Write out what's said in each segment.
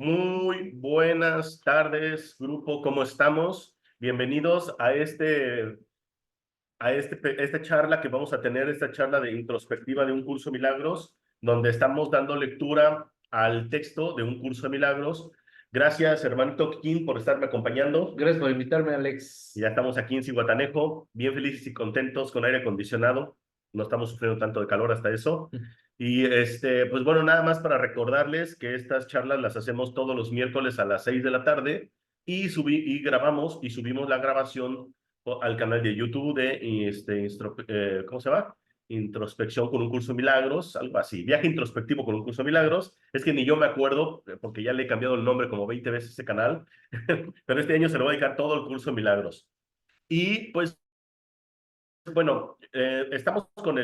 Muy buenas tardes, grupo, ¿cómo estamos? Bienvenidos a esta charla que vamos a tener, esta charla de introspectiva de un curso de milagros, donde estamos dando lectura al texto de un curso de milagros. Gracias, hermanito Kim, por estarme acompañando. Gracias por invitarme, Alex. Ya estamos aquí en Cihuatanejo, bien felices y contentos con aire acondicionado. No estamos sufriendo tanto de calor hasta eso. Y pues bueno, nada más para recordarles que estas charlas las hacemos todos los miércoles a las 6 de la tarde y grabamos y subimos la grabación al canal de YouTube de ¿cómo se llama? Introspección con un curso de milagros, algo así. Viaje introspectivo con un curso de milagros. Es que ni yo me acuerdo, porque ya le he cambiado el nombre como 20 veces a ese canal, pero este año se lo voy a dedicar todo el curso de milagros. Y pues bueno, estamos con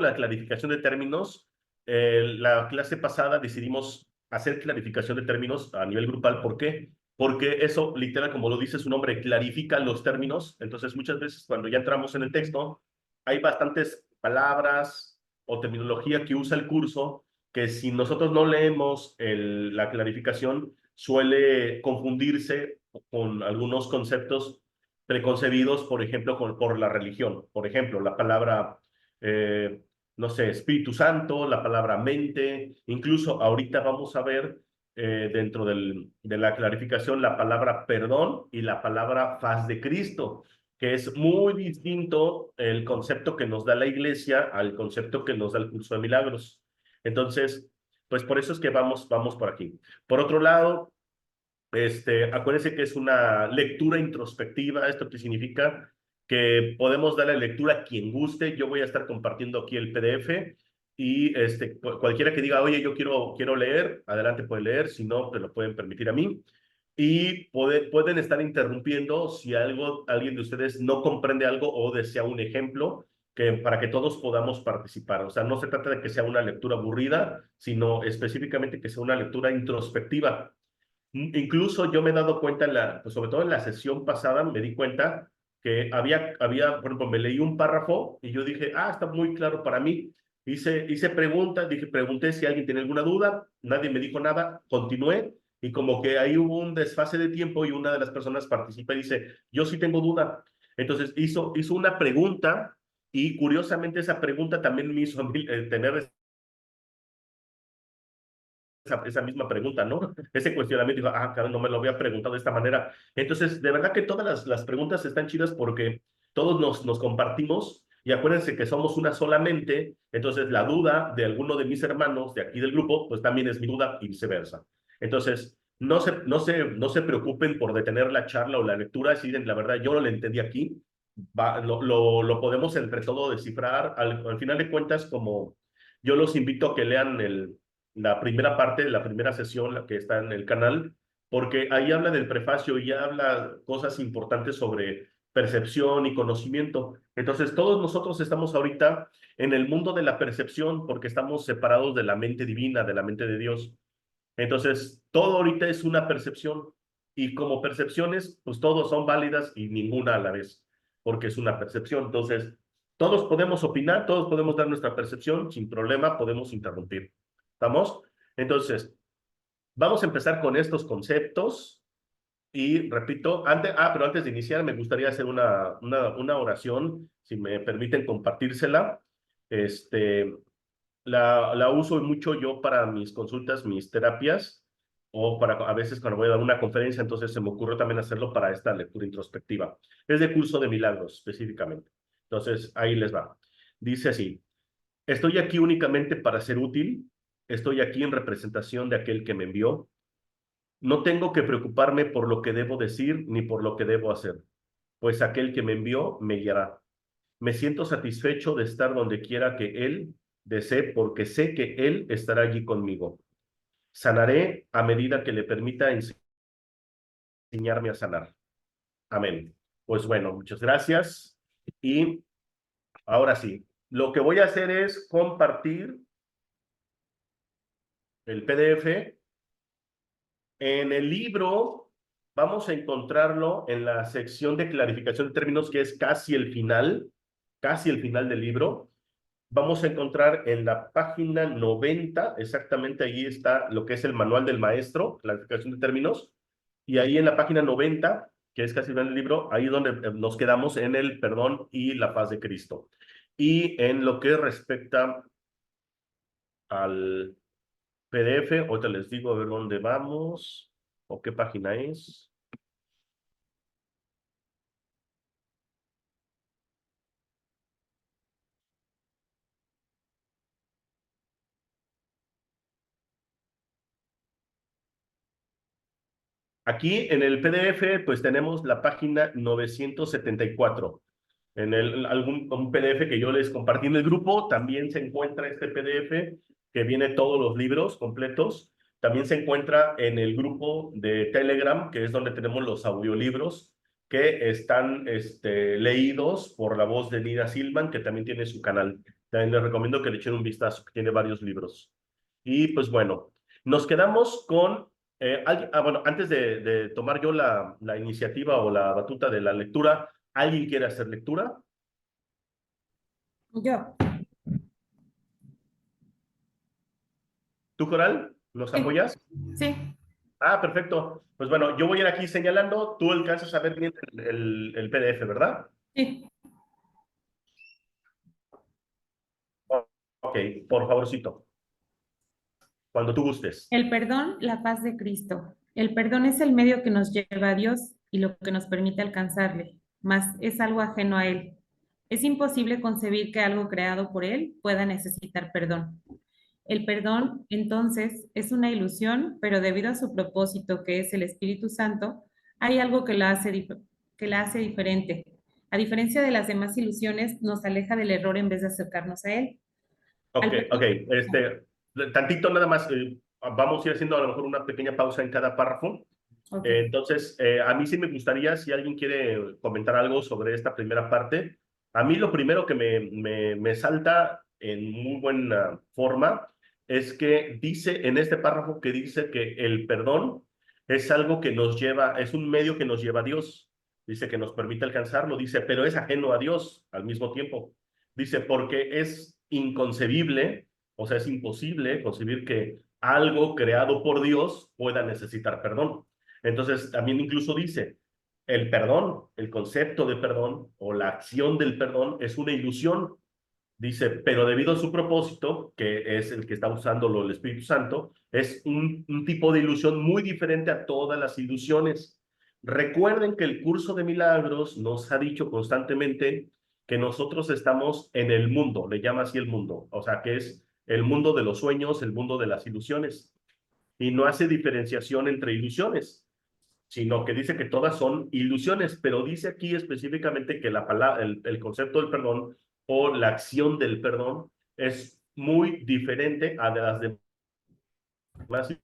la clarificación de términos. La clase pasada decidimos hacer clarificación de términos a nivel grupal. ¿Por qué? Porque eso, literal, como lo dice su nombre, clarifica los términos. Entonces, muchas veces cuando ya entramos en el texto, hay bastantes palabras o terminología que usa el curso que si nosotros no leemos la clarificación, suele confundirse con algunos conceptos preconcebidos, por ejemplo, por la religión. Por ejemplo, la palabra, eh, no sé, Espíritu Santo, la palabra mente, incluso ahorita vamos a ver dentro de la clarificación la palabra perdón y la palabra faz de Cristo, que es muy distinto el concepto que nos da la iglesia al concepto que nos da el curso de milagros. Entonces, pues por eso es que vamos por aquí. Por otro lado, acuérdense que es una lectura introspectiva. ¿Esto qué significa? Que podemos darle lectura a quien guste. Yo voy a estar compartiendo aquí el PDF y cualquiera que diga, oye, yo quiero leer, adelante puede leer, si no, te lo pueden permitir a mí. Y pueden estar interrumpiendo si alguien de ustedes no comprende algo o desea un ejemplo para que todos podamos participar. O sea, no se trata de que sea una lectura aburrida, sino específicamente que sea una lectura introspectiva. Incluso yo me he dado cuenta, pues sobre todo en la sesión pasada, me di cuenta que por ejemplo, me leí un párrafo y yo dije, está muy claro para mí. Hice preguntas, pregunté si alguien tenía alguna duda, nadie me dijo nada, continué y como que ahí hubo un desfase de tiempo y una de las personas participa y dice, yo sí tengo duda. Entonces hizo una pregunta y curiosamente esa pregunta también me hizo tener esa misma pregunta, ¿no? Ese cuestionamiento, digo, caray, no me lo había preguntado de esta manera. Entonces, de verdad que todas las preguntas están chidas porque todos nos compartimos y acuérdense que somos una sola mente, entonces la duda de alguno de mis hermanos de aquí del grupo, pues también es mi duda y viceversa. Entonces, no se preocupen por detener la charla o la lectura, si la verdad yo no lo entendí aquí, lo podemos entre todo descifrar. Al final de cuentas, como yo los invito a que lean la primera parte de la primera sesión, la que está en el canal, porque ahí habla del prefacio y ya habla cosas importantes sobre percepción y conocimiento. Entonces, todos nosotros estamos ahorita en el mundo de la percepción porque estamos separados de la mente divina, de la mente de Dios. Entonces, todo ahorita es una percepción y como percepciones, pues todos son válidas y ninguna a la vez, porque es una percepción. Entonces, todos podemos opinar, todos podemos dar nuestra percepción, sin problema podemos interrumpir. ¿Estamos? Entonces, vamos a empezar con estos conceptos y repito, pero antes de iniciar me gustaría hacer una oración, si me permiten compartírsela. Este, la uso mucho yo para mis consultas, mis terapias, o a veces cuando voy a dar una conferencia, entonces se me ocurrió también hacerlo para esta lectura introspectiva. Es de curso de milagros, específicamente. Entonces, ahí les va. Dice así, estoy aquí únicamente para ser útil, estoy aquí en representación de aquel que me envió. No tengo que preocuparme por lo que debo decir ni por lo que debo hacer, pues aquel que me envió me guiará. Me siento satisfecho de estar donde quiera que Él desee, porque sé que Él estará allí conmigo. Sanaré a medida que le permita enseñarme a sanar. Amén. Pues bueno, muchas gracias. Y ahora sí, lo que voy a hacer es compartir el PDF. En el libro vamos a encontrarlo en la sección de clarificación de términos, que es casi el final del libro. vamos a encontrar en la página 90, exactamente ahí está lo que es el manual del maestro, la explicación de términos, y ahí en la página 90, que es casi en el libro, ahí es donde nos quedamos en el perdón y la paz de Cristo. Y en lo que respecta al PDF, ahorita les digo a ver dónde vamos o qué página es. Aquí en el PDF, pues tenemos la página 974. En un PDF que yo les compartí en el grupo, también se encuentra este PDF que viene todos los libros completos. También se encuentra en el grupo de Telegram, que es donde tenemos los audiolibros que están leídos por la voz de Nina Silman, que también tiene su canal. También les recomiendo que le echen un vistazo, que tiene varios libros. Y pues bueno, nos quedamos con bueno, antes de tomar yo la iniciativa o la batuta de la lectura, ¿alguien quiere hacer lectura? Yo. ¿Tú, Coral? ¿Nos Sí. apoyas? Sí. Ah, perfecto. Pues bueno, yo voy a ir aquí señalando, tú alcanzas a ver bien el PDF, ¿verdad? Sí. Ok, por favorcito, cuando tú gustes. El perdón, la paz de Cristo. El perdón es el medio que nos lleva a Dios y lo que nos permite alcanzarle, mas es algo ajeno a Él. Es imposible concebir que algo creado por Él pueda necesitar perdón. El perdón, entonces, es una ilusión, pero debido a su propósito, que es el Espíritu Santo, hay algo que la hace diferente. A diferencia de las demás ilusiones, nos aleja del error en vez de acercarnos a Él. Ok, Al ok, perdón, tantito nada más, vamos a ir haciendo a lo mejor una pequeña pausa en cada párrafo. ok. Entonces, a mí sí me gustaría, si alguien quiere comentar algo sobre esta primera parte, a mí lo primero que me salta en muy buena forma es que dice en este párrafo que dice que el perdón es algo que nos lleva, es un medio que nos lleva a Dios. Dice que nos permite alcanzarlo, dice, pero es ajeno a Dios al mismo tiempo. Dice, porque es inconcebible, o sea, es imposible concebir que algo creado por Dios pueda necesitar perdón. Entonces, también incluso dice, el perdón, el concepto de perdón o la acción del perdón es una ilusión. Dice, pero debido a su propósito, que es el que está usándolo el Espíritu Santo, es un tipo de ilusión muy diferente a todas las ilusiones. Recuerden que el curso de milagros nos ha dicho constantemente que nosotros estamos en el mundo, le llama así el mundo, o sea, que es el mundo de los sueños, el mundo de las ilusiones, y no hace diferenciación entre ilusiones, sino que dice que todas son ilusiones, pero dice aquí específicamente que la palabra, el concepto del perdón o la acción del perdón es muy diferente a de las demás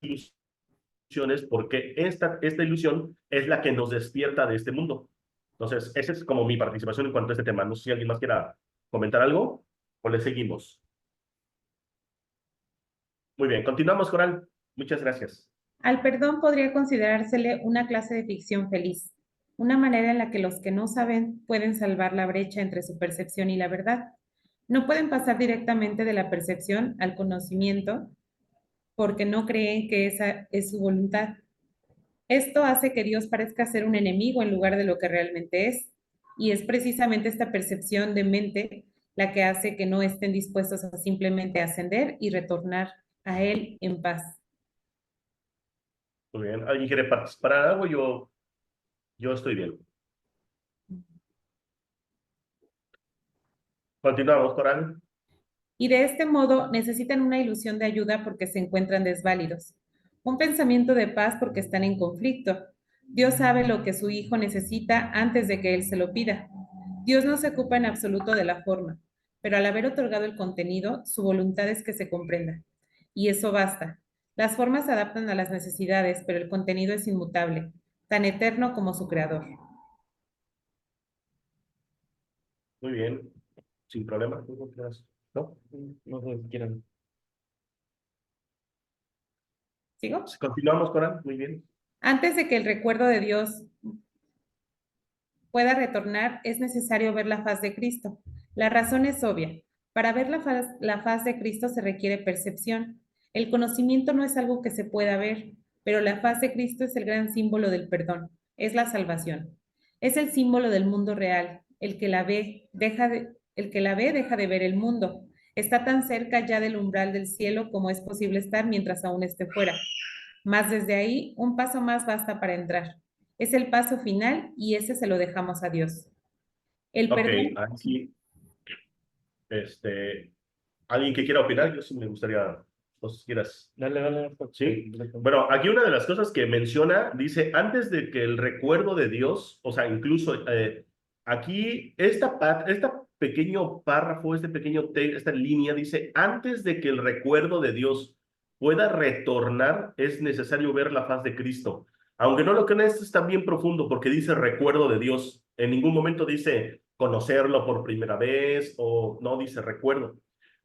ilusiones, porque esta ilusión es la que nos despierta de este mundo. Entonces, esa es como mi participación en cuanto a este tema. No sé si alguien más quiera comentar algo o le seguimos. Muy bien, continuamos, Coral. Muchas gracias. Al perdón podría considerársele una clase de ficción feliz, una manera en la que los que no saben pueden salvar la brecha entre su percepción y la verdad. No pueden pasar directamente de la percepción al conocimiento porque no creen que esa es su voluntad. Esto hace que Dios parezca ser un enemigo en lugar de lo que realmente es. Y es precisamente esta percepción de mente la que hace que no estén dispuestos a simplemente ascender y retornar a Él en paz. Muy bien. ¿Alguien quiere participar en algo? Yo estoy bien. Continuamos, Coral. Y de este modo necesitan una ilusión de ayuda porque se encuentran desválidos, un pensamiento de paz porque están en conflicto. Dios sabe lo que su hijo necesita antes de que él se lo pida. Dios no se ocupa en absoluto de la forma, pero al haber otorgado el contenido, su voluntad es que se comprenda. Y eso basta. Las formas se adaptan a las necesidades, pero el contenido es inmutable, tan eterno como su creador. Muy bien. Sin problema. ¿No? No sé si quieran. ¿Sigo? Continuamos, Coral. Muy bien. Antes de que el recuerdo de Dios pueda retornar, es necesario ver la faz de Cristo. La razón es obvia. Para ver la faz de Cristo se requiere percepción. El conocimiento no es algo que se pueda ver, pero la faz de Cristo es el gran símbolo del perdón, es la salvación. Es el símbolo del mundo real. El que la ve deja de ver el mundo. Está tan cerca ya del umbral del cielo como es posible estar mientras aún esté fuera. Mas desde ahí, un paso más basta para entrar. Es el paso final y ese se lo dejamos a Dios. El Ok, perdón. aquí, ¿alguien que quiera opinar? Yo sí me gustaría, no sé si quieras. Dale, dale. Sí. Bueno, aquí una de las cosas que menciona, dice, antes de que el recuerdo de Dios, o sea, incluso aquí, esta pequeño párrafo, esta línea dice, antes de que el recuerdo de Dios pueda retornar, es necesario ver la faz de Cristo. Aunque no lo crean, esto está bien profundo porque dice recuerdo de Dios. En ningún momento dice conocerlo por primera vez o no dice recuerdo.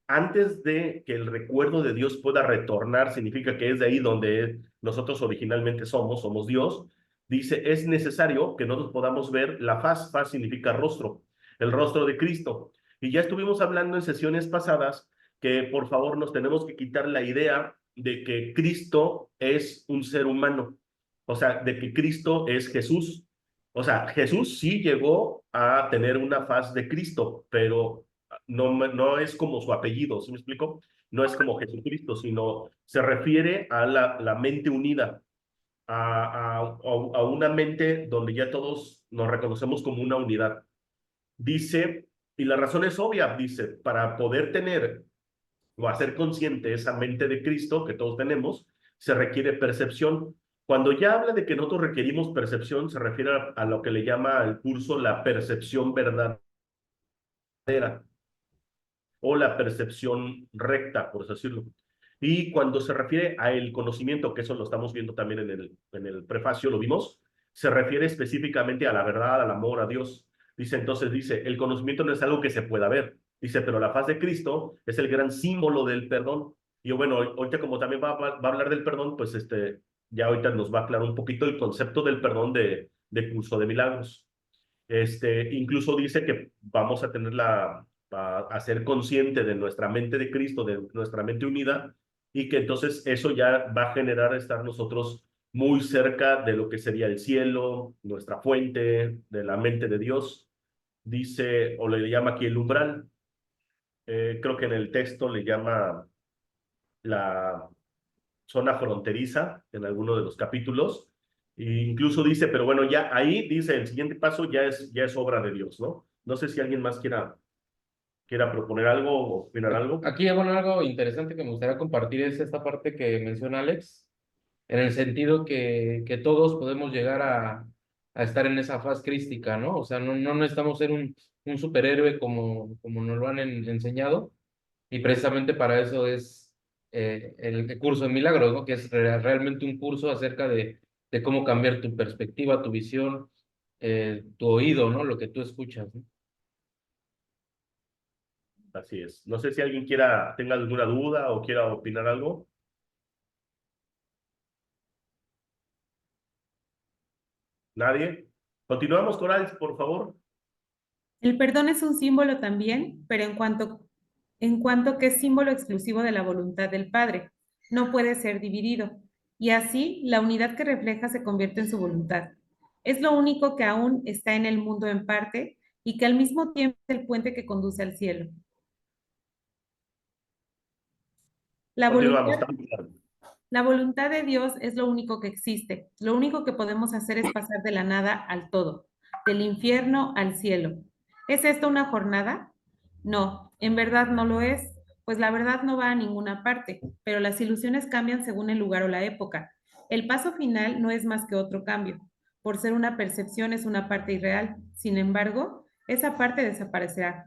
Antes de que el recuerdo de Dios pueda retornar, significa que es de ahí donde nosotros originalmente somos Dios. Dice, es necesario que nosotros podamos ver la faz. Faz significa rostro, el rostro de Cristo. Y ya estuvimos hablando en sesiones pasadas que por favor nos tenemos que quitar la idea de que Cristo es un ser humano, o sea, de que Cristo es Jesús. O sea, Jesús sí llegó a tener una faz de Cristo, pero no es como su apellido, ¿sí me explico? No es como Jesucristo, sino se refiere a la mente unida, a una mente donde ya todos nos reconocemos como una unidad. Dice, y la razón es obvia, dice, para poder tener o hacer consciente esa mente de Cristo que todos tenemos, se requiere percepción. Cuando ya habla de que nosotros requerimos percepción, se refiere a lo que le llama el curso la percepción verdadera o la percepción recta, por así decirlo. Y cuando se refiere a el conocimiento, que eso lo estamos viendo también en el prefacio, lo vimos, se refiere específicamente a la verdad, al amor, a Dios. Dice, el conocimiento no es algo que se pueda ver. Dice, pero la faz de Cristo es el gran símbolo del perdón. Y bueno, ahorita como también va a hablar del perdón, pues ya ahorita nos va a aclarar un poquito el concepto del perdón de curso de milagros. Incluso dice que vamos a tener a ser consciente de nuestra mente de Cristo, de nuestra mente unida, y que entonces eso ya va a generar estar nosotros muy cerca de lo que sería el cielo, nuestra fuente, de la mente de Dios. Dice, o le llama aquí el umbral, creo que en el texto le llama la zona fronteriza en alguno de los capítulos. E incluso dice, pero bueno, ya ahí dice, el siguiente paso ya es obra de Dios, ¿no? No sé si alguien más quiera proponer algo o opinar algo. Aquí, bueno, algo interesante que me gustaría compartir es esta parte que menciona Alex, en el sentido que todos podemos llegar a estar en esa faz crística, ¿no? O sea, no necesitamos ser un superhéroe como nos lo han enseñado, y precisamente para eso es el curso de milagros, ¿no? Que es realmente un curso acerca de cómo cambiar tu perspectiva, tu visión, tu oído, ¿no? Lo que tú escuchas, ¿no? Así es. No sé si alguien tenga alguna duda o quiera opinar algo. ¿Nadie? Continuamos, Coral, por favor. El perdón es un símbolo también, pero en cuanto que es símbolo exclusivo de la voluntad del Padre, no puede ser dividido. Y así, la unidad que refleja se convierte en su voluntad. Es lo único que aún está en el mundo en parte y que al mismo tiempo es el puente que conduce al cielo. La Continuamos. voluntad La voluntad de Dios es lo único que existe. Lo único que podemos hacer es pasar de la nada al todo, del infierno al cielo. ¿Es esto una jornada? No, en verdad no lo es, pues la verdad no va a ninguna parte, pero las ilusiones cambian según el lugar o la época. El paso final no es más que otro cambio. Por ser una percepción es una parte irreal. Sin embargo, esa parte desaparecerá.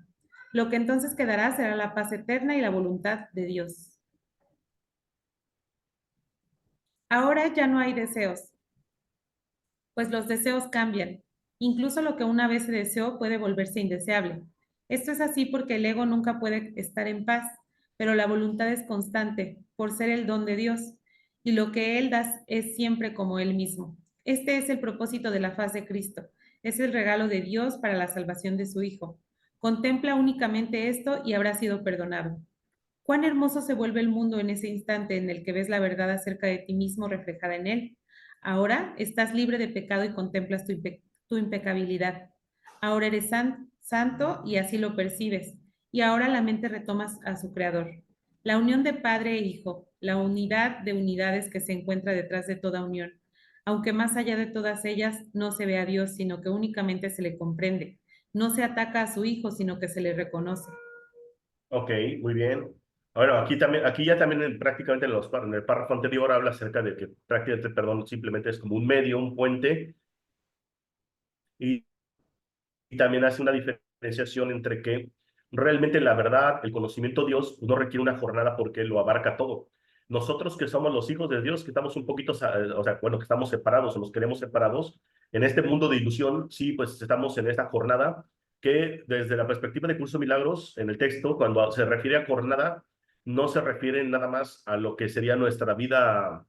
Lo que entonces quedará será la paz eterna y la voluntad de Dios. Ahora ya no hay deseos, pues los deseos cambian. Incluso lo que una vez se deseó puede volverse indeseable. Esto es así porque el ego nunca puede estar en paz, pero la voluntad es constante por ser el don de Dios, y lo que Él da es siempre como Él mismo. Este es el propósito de la faz de Cristo. Es el regalo de Dios para la salvación de su Hijo. Contempla únicamente esto y habrá sido perdonado. Cuán hermoso se vuelve el mundo en ese instante en el que ves la verdad acerca de ti mismo reflejada en él. Ahora estás libre de pecado y contemplas tu impecabilidad. Ahora eres santo y así lo percibes. Y ahora la mente retomas a su creador. La unión de padre e hijo, la unidad de unidades que se encuentra detrás de toda unión. Aunque más allá de todas ellas no se ve a Dios, sino que únicamente se le comprende. No se ataca a su hijo, sino que se le reconoce. Ok, muy bien. Bueno, aquí también, aquí ya también prácticamente en el párrafo anterior habla acerca de que prácticamente el perdón simplemente es como un medio, un puente, y, y también hace una diferenciación entre que realmente la verdad, el conocimiento de Dios no requiere una jornada porque lo abarca todo. Nosotros que somos los hijos de Dios, que estamos un poquito, o sea, bueno, que estamos separados o nos queremos separados, en este mundo de ilusión, sí, pues estamos en esta jornada que desde la perspectiva de Curso Milagros, en el texto, cuando se refiere a jornada, no se refiere nada más a lo que sería nuestra vida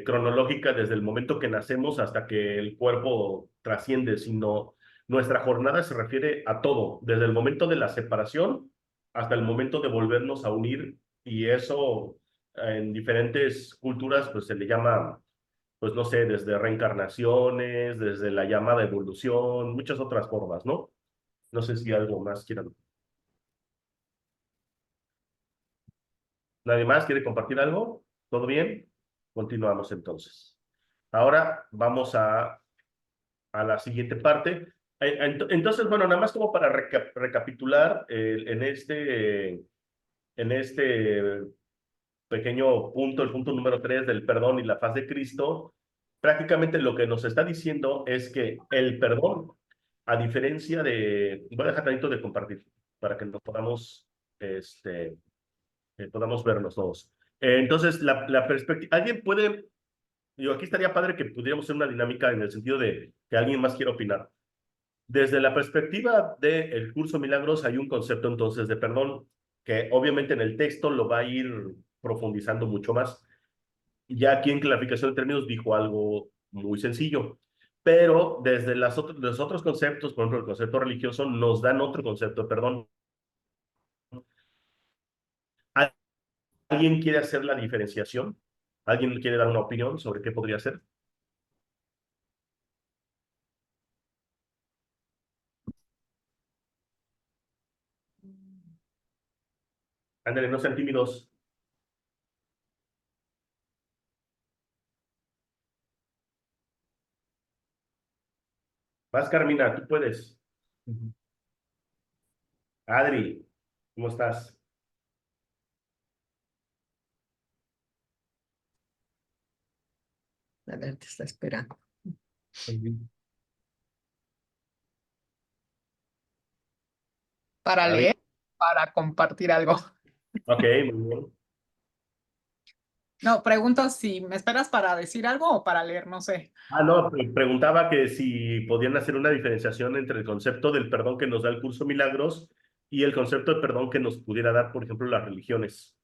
cronológica desde el momento que nacemos hasta que el cuerpo trasciende, sino nuestra jornada se refiere a todo, desde el momento de la separación hasta el momento de volvernos a unir, y eso en diferentes culturas pues se le llama, pues no sé, desde reencarnaciones, desde la llamada evolución, muchas otras formas, ¿no? No sé si algo más quieran. ¿Nadie más quiere compartir algo? ¿Todo bien? Continuamos entonces. Ahora vamos a la siguiente parte. Entonces, bueno, nada más como para recapitular, en este pequeño punto, el punto número 3 del perdón y la faz de Cristo, prácticamente lo que nos está diciendo es que el perdón, a diferencia de, voy a dejar tantito de compartir para que nos podamos, podamos vernos todos. Entonces, la perspectiva, alguien puede, digo, aquí estaría padre que pudiéramos hacer una dinámica en el sentido de que alguien más quiera opinar. Desde la perspectiva del curso Milagros hay un concepto entonces de perdón que obviamente en el texto lo va a ir profundizando mucho más. Ya aquí en clarificación de términos dijo algo muy sencillo, pero desde los otros conceptos, por ejemplo el concepto religioso, nos dan otro concepto de perdón. ¿Alguien quiere hacer la diferenciación? ¿Alguien quiere dar una opinión sobre qué podría ser? Ándale, no sean tímidos. Vas, Carmina, tú puedes. Adri, ¿cómo estás? A ver, te está esperando. Para Adri. leer, para compartir algo. Ok, muy bien. No, pregunto si me esperas para decir algo o para leer, no sé. Ah, no, preguntaba que si podían hacer una diferenciación entre el concepto del perdón que nos da el curso Milagros y el concepto de perdón que nos pudiera dar, por ejemplo, las religiones.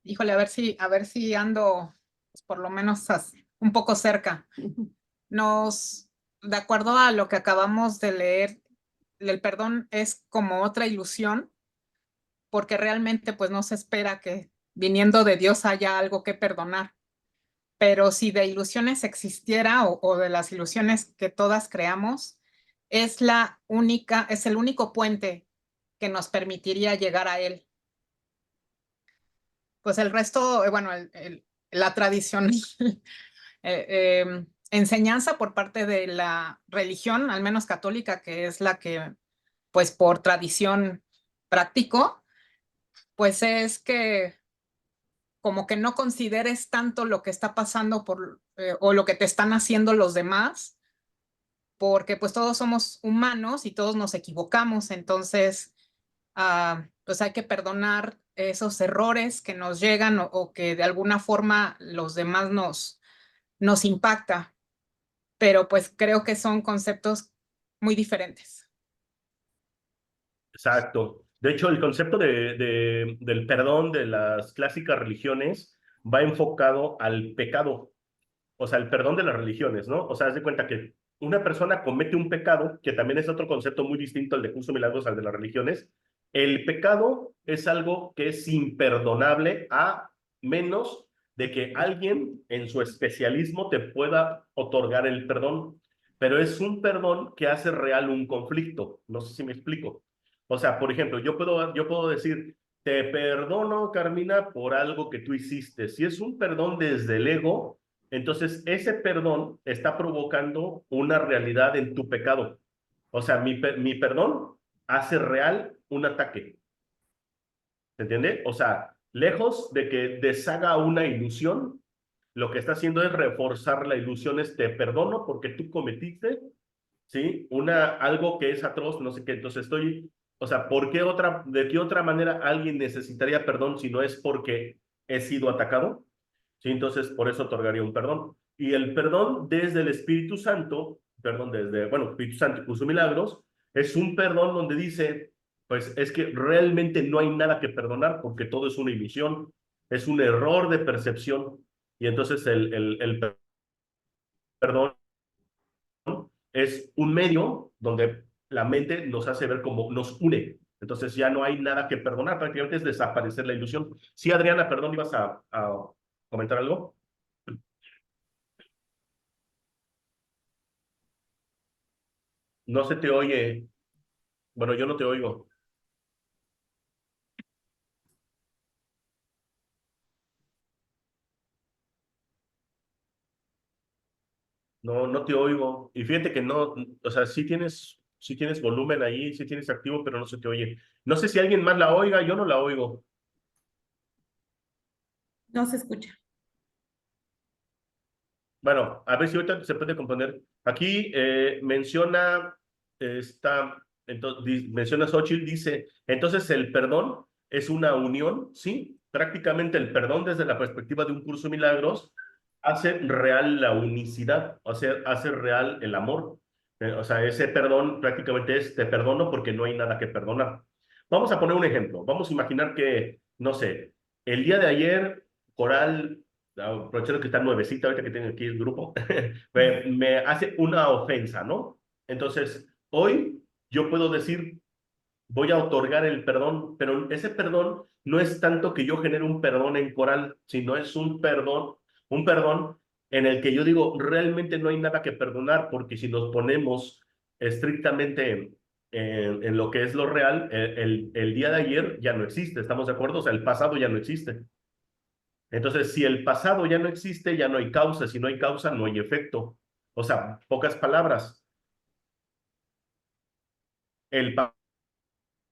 Híjole, a ver si ando pues, por lo menos un poco cerca. De acuerdo a lo que acabamos de leer, el perdón es como otra ilusión, porque realmente pues no se espera que viniendo de Dios haya algo que perdonar. Pero si de ilusiones existiera o de las ilusiones que todas creamos, es el único puente que nos permitiría llegar a él. Pues el resto, bueno, la tradición, enseñanza por parte de la religión, al menos católica, que es la que, pues por tradición practico, pues es que como que no consideres tanto lo que está pasando o lo que te están haciendo los demás, porque pues todos somos humanos y todos nos equivocamos, entonces pues hay que perdonar esos errores que nos llegan o que de alguna forma los demás nos impacta, pero pues creo que son conceptos muy diferentes. Exacto. De hecho, el concepto del perdón de las clásicas religiones va enfocado al pecado, o sea, el perdón de las religiones, ¿no? O sea, haz de cuenta que una persona comete un pecado, que también es otro concepto muy distinto al de Curso de Milagros, al de las religiones. El pecado es algo que es imperdonable a menos de que alguien en su especialismo te pueda otorgar el perdón, pero es un perdón que hace real un conflicto. No sé si me explico. O sea, por ejemplo, yo puedo decir, te perdono, Carmina, por algo que tú hiciste. Si es un perdón desde el ego, entonces ese perdón está provocando una realidad en tu pecado. O sea, mi perdón hace real un ataque. ¿Se entiende? O sea, lejos de que deshaga una ilusión, lo que está haciendo es reforzar la ilusión, es te perdono porque tú cometiste, ¿sí? Algo que es atroz, no sé qué. Entonces o sea, de qué otra manera alguien necesitaría perdón si no es porque he sido atacado? ¿Sí? Entonces, por eso otorgaría un perdón. Y el perdón desde el Espíritu Santo, perdón, bueno, Espíritu Santo y Curso de Milagros, es un perdón donde dice, pues es que realmente no hay nada que perdonar porque todo es una ilusión, es un error de percepción. Y entonces el perdón es un medio donde la mente nos hace ver como nos une. Entonces ya no hay nada que perdonar, prácticamente es desaparecer la ilusión. Sí, Adriana, perdón, ¿ibas a comentar algo? No se te oye. Bueno, yo no te oigo. No, no te oigo. Y fíjate que no, o sea, sí tienes volumen ahí, sí tienes activo, pero no se te oye. No sé si alguien más la oiga, yo no la oigo. No se escucha. Bueno, a ver si ahorita se puede componer. Aquí menciona Xochitl, dice, entonces el perdón es una unión, ¿sí? Prácticamente el perdón desde la perspectiva de un curso de milagros hace real la unicidad, o sea, hace real el amor. O sea, ese perdón prácticamente es, te perdono porque no hay nada que perdonar. Vamos a poner un ejemplo. Vamos a imaginar que, no sé, el día de ayer, Coral, aprovechando que está nuevecita, ahorita que tengo aquí el grupo, me hace una ofensa, ¿no? Entonces, hoy yo puedo decir, voy a otorgar el perdón, pero ese perdón no es tanto que yo genere un perdón en Coral, sino es un perdón en el que yo digo, realmente no hay nada que perdonar, porque si nos ponemos estrictamente en lo que es lo real, el día de ayer ya no existe, ¿estamos de acuerdo? O sea, el pasado ya no existe. Entonces, si el pasado ya no existe, ya no hay causa. Si no hay causa, no hay efecto. O sea, pocas palabras. El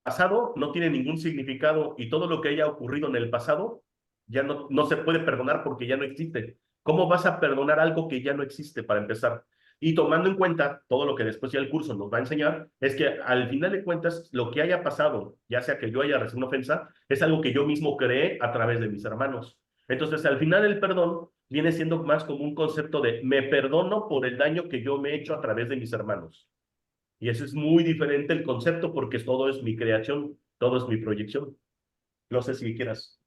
pasado no tiene ningún significado y todo lo que haya ocurrido en el pasado ya no se puede perdonar porque ya no existe. ¿Cómo vas a perdonar algo que ya no existe para empezar? Y tomando en cuenta todo lo que después ya el curso nos va a enseñar, es que al final de cuentas, lo que haya pasado, ya sea que yo haya recibido una ofensa, es algo que yo mismo creé a través de mis hermanos. Entonces, al final el perdón viene siendo más como un concepto de me perdono por el daño que yo me he hecho a través de mis hermanos. Y eso es muy diferente el concepto porque todo es mi creación, todo es mi proyección. No sé si quieras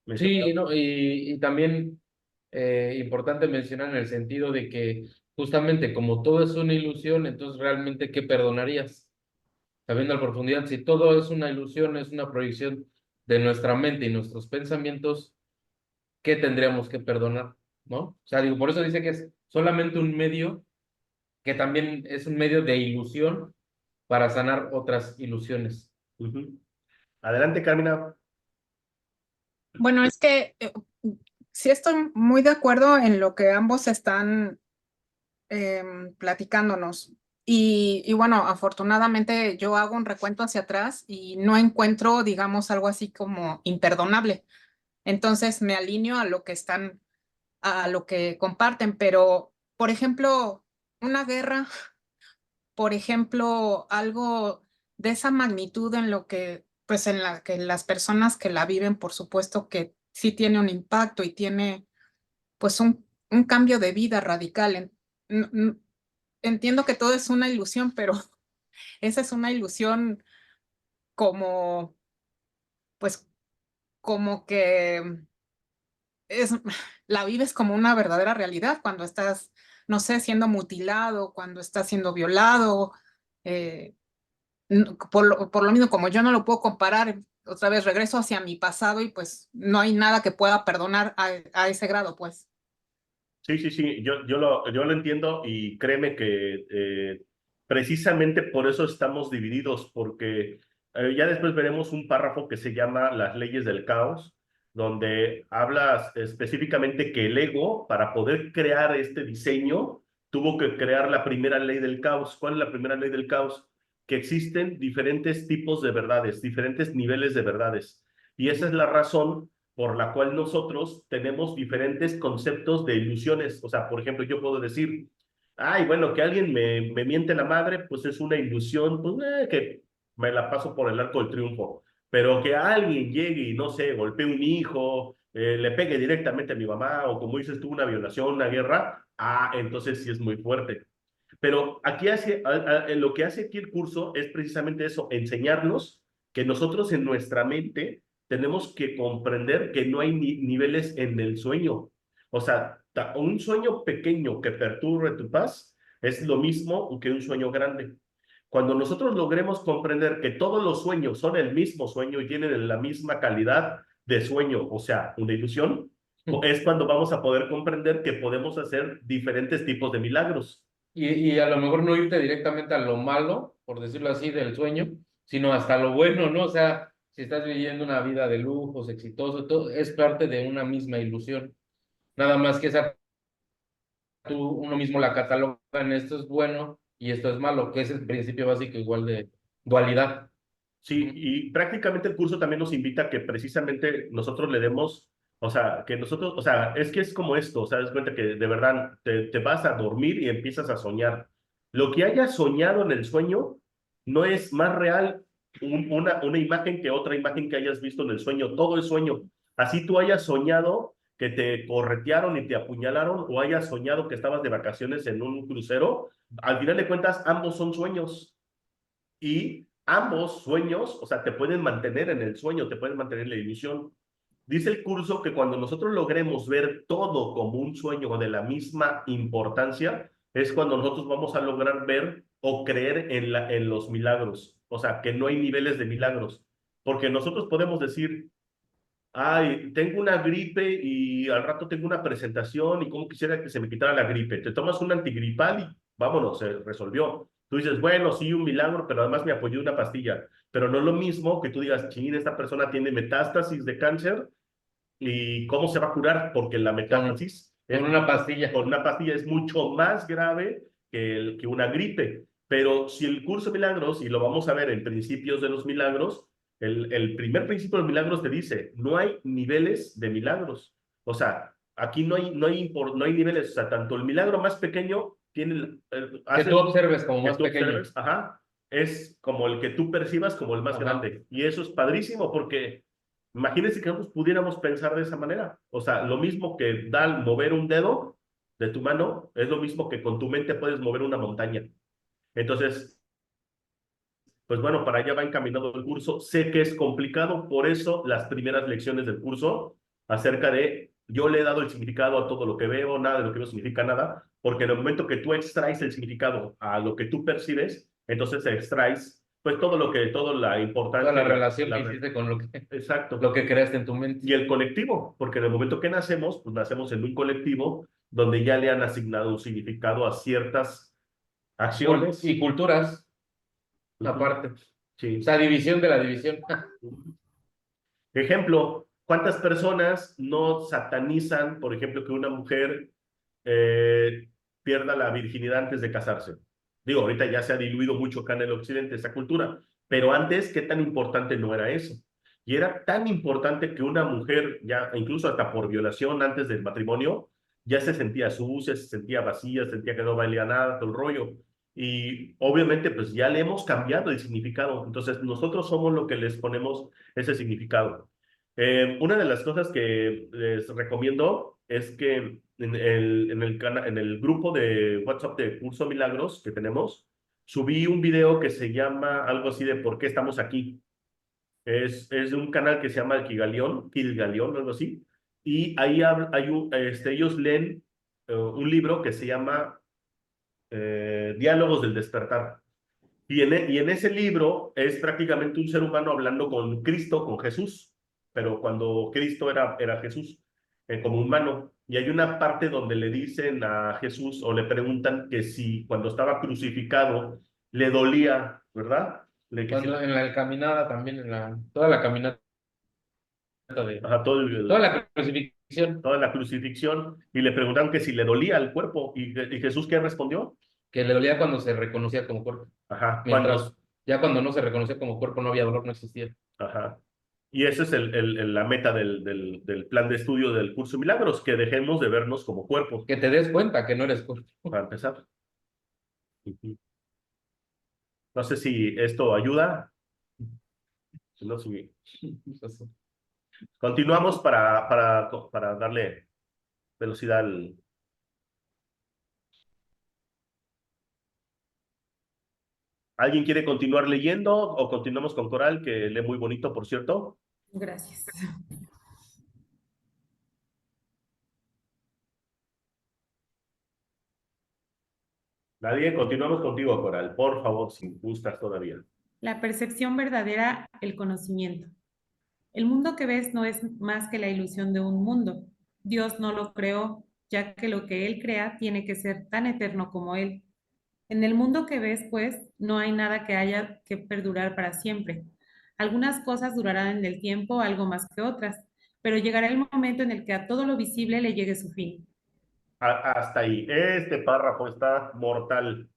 mencionar. Sí, no, y también importante mencionar en el sentido de que justamente como todo es una ilusión, entonces realmente ¿qué perdonarías? Sabiendo a profundidad, si todo es una ilusión, es una proyección de nuestra mente y nuestros pensamientos, ¿qué tendríamos que perdonar? ¿No? O sea, digo, por eso dice que es solamente un medio, que también es un medio de ilusión para sanar otras ilusiones. Ujú. Adelante, Carmina. Bueno, es que sí estoy muy de acuerdo en lo que ambos están platicándonos. Y bueno, afortunadamente yo hago un recuento hacia atrás y no encuentro, digamos, algo así como imperdonable. Entonces me alineo a lo que están, a lo que comparten, pero, por ejemplo, una guerra, por ejemplo, algo de esa magnitud en lo que, pues en la que las personas que la viven, por supuesto que sí tiene un impacto y tiene, pues, un cambio de vida radical. Entiendo que todo es una ilusión, pero esa es una ilusión como, pues, como que es, la vives como una verdadera realidad cuando estás no sé, siendo mutilado, cuando está siendo violado. Por lo mismo, como yo no lo puedo comparar, otra vez regreso hacia mi pasado y pues no hay nada que pueda perdonar a ese grado, pues. Sí, sí, sí, yo lo entiendo y créeme que precisamente por eso estamos divididos, porque ya después veremos un párrafo que se llama Las leyes del caos, donde habla específicamente que el ego, para poder crear este diseño, tuvo que crear la primera ley del caos. ¿Cuál es la primera ley del caos? Que existen diferentes tipos de verdades, diferentes niveles de verdades. Y esa es la razón por la cual nosotros tenemos diferentes conceptos de ilusiones. O sea, por ejemplo, yo puedo decir, ay, bueno, que alguien me miente la madre, pues es una ilusión, pues que me la paso por el arco del triunfo. Pero que alguien llegue y, no sé, golpee un hijo, le pegue directamente a mi mamá, o como dices tú, una violación, una guerra, entonces sí es muy fuerte. Pero aquí lo que hace aquí el curso es precisamente eso, enseñarnos que nosotros en nuestra mente tenemos que comprender que no hay niveles en el sueño. O sea, un sueño pequeño que perturbe tu paz es lo mismo que un sueño grande. Cuando nosotros logremos comprender que todos los sueños son el mismo sueño y tienen la misma calidad de sueño, o sea, una ilusión, es cuando vamos a poder comprender que podemos hacer diferentes tipos de milagros. Y a lo mejor no irte directamente a lo malo, por decirlo así, del sueño, sino hasta lo bueno, ¿no? O sea, si estás viviendo una vida de lujos, exitoso, todo es parte de una misma ilusión. Nada más que esa uno mismo la cataloga en esto es bueno y esto es malo, que es el principio básico igual de dualidad. Sí, y prácticamente el curso también nos invita a que precisamente nosotros le demos, o sea, que nosotros, o sea, es que es como esto, o sea, das cuenta que de verdad te vas a dormir y empiezas a soñar. Lo que hayas soñado en el sueño no es más real una imagen que otra imagen que hayas visto en el sueño, todo es sueño. Así tú hayas soñado que te corretearon y te apuñalaron o hayas soñado que estabas de vacaciones en un crucero, al final de cuentas ambos son sueños. Y ambos sueños, o sea, te pueden mantener en el sueño, te pueden mantener en la ilusión. Dice el curso que cuando nosotros logremos ver todo como un sueño de la misma importancia, es cuando nosotros vamos a lograr ver o creer en los milagros. O sea, que no hay niveles de milagros. Porque nosotros podemos decir, ay, tengo una gripe y al rato tengo una presentación y cómo quisiera que se me quitara la gripe. Te tomas un antigripal y vámonos, se resolvió. Tú dices, bueno, sí, un milagro, pero además me apoyó una pastilla. Pero no es lo mismo que tú digas, chin, esta persona tiene metástasis de cáncer y cómo se va a curar, porque la metástasis Con una pastilla. con una pastilla es mucho más grave que una gripe. Pero si el curso de milagros, y lo vamos a ver en principios de los milagros, el primer principio de los milagros te dice, no hay niveles de milagros. O sea, aquí no hay niveles. O sea, tanto el milagro más pequeño tiene... Que tú observes como que más tú pequeño. observes, ajá, es como el que tú percibas como el más Ajá. grande. Y eso es padrísimo porque imagínense que nosotros pudiéramos pensar de esa manera. O sea, lo mismo que da mover un dedo de tu mano, es lo mismo que con tu mente puedes mover una montaña. Entonces, pues bueno, para allá va encaminado el curso. Sé que es complicado, por eso las primeras lecciones del curso acerca de, yo le he dado el significado a todo lo que veo, nada de lo que veo significa nada, porque en el momento que tú extraes el significado a lo que tú percibes, entonces extraes pues toda la importancia. Toda la relación que hiciste con Exacto. lo que creaste en tu mente. Y el colectivo, porque en el momento que nacemos, pues nacemos en un colectivo donde ya le han asignado un significado a ciertas acciones. Y culturas, aparte. Sí. O sea, división de la división. Ejemplo, ¿cuántas personas no satanizan, por ejemplo, que una mujer pierda la virginidad antes de casarse? Digo, ahorita ya se ha diluido mucho acá en el occidente esa cultura, pero antes, ¿qué tan importante no era eso? Y era tan importante que una mujer, ya incluso hasta por violación antes del matrimonio, ya se sentía sucia, se sentía vacía, sentía que no valía nada, todo el rollo. Y obviamente, pues ya le hemos cambiado el significado. Entonces, nosotros somos lo que les ponemos ese significado. Una de las cosas que les recomiendo es que en el grupo de WhatsApp de Curso Milagros que tenemos, subí un video que se llama algo así de ¿por qué estamos aquí? Es de un canal que se llama Kilgaleón, algo así, y ahí ellos leen un libro que se llama Diálogos del Despertar. Y en ese libro es prácticamente un ser humano hablando con Cristo, con Jesús, pero cuando Cristo era Jesús, como humano. Y hay una parte donde le dicen a Jesús o le preguntan que si cuando estaba crucificado le dolía, ¿verdad? Que si, Cuando en la caminada también, toda la caminata de, ajá, toda la crucifixión, toda la crucifixión, y le preguntaron que si le dolía el cuerpo. Y Jesús, ¿qué respondió? que le dolía cuando se reconocía como cuerpo. Ajá, Mientras ya cuando no se reconocía como cuerpo no había dolor, no existía. ajá. Y esa es la meta del plan de estudio del curso de milagros, que dejemos de vernos como cuerpos, Que te des cuenta que no eres cuerpo. para empezar. Ujú. No sé si esto ayuda. Si no, sí. Continuamos para darle velocidad al... ¿Alguien quiere continuar leyendo o continuamos con Coral, que lee muy bonito, por cierto? Gracias. Nadie, continuamos contigo, Coral. Por favor, si gustas todavía. La percepción verdadera, el conocimiento. El mundo que ves no es más que la ilusión de un mundo. Dios no lo creó, ya que lo que Él crea tiene que ser tan eterno como Él. En el mundo que ves, pues, no hay nada que haya que perdurar para siempre. Algunas cosas durarán en el tiempo algo más que otras, pero llegará el momento en el que a todo lo visible le llegue su fin. Hasta ahí. Este párrafo está mortal.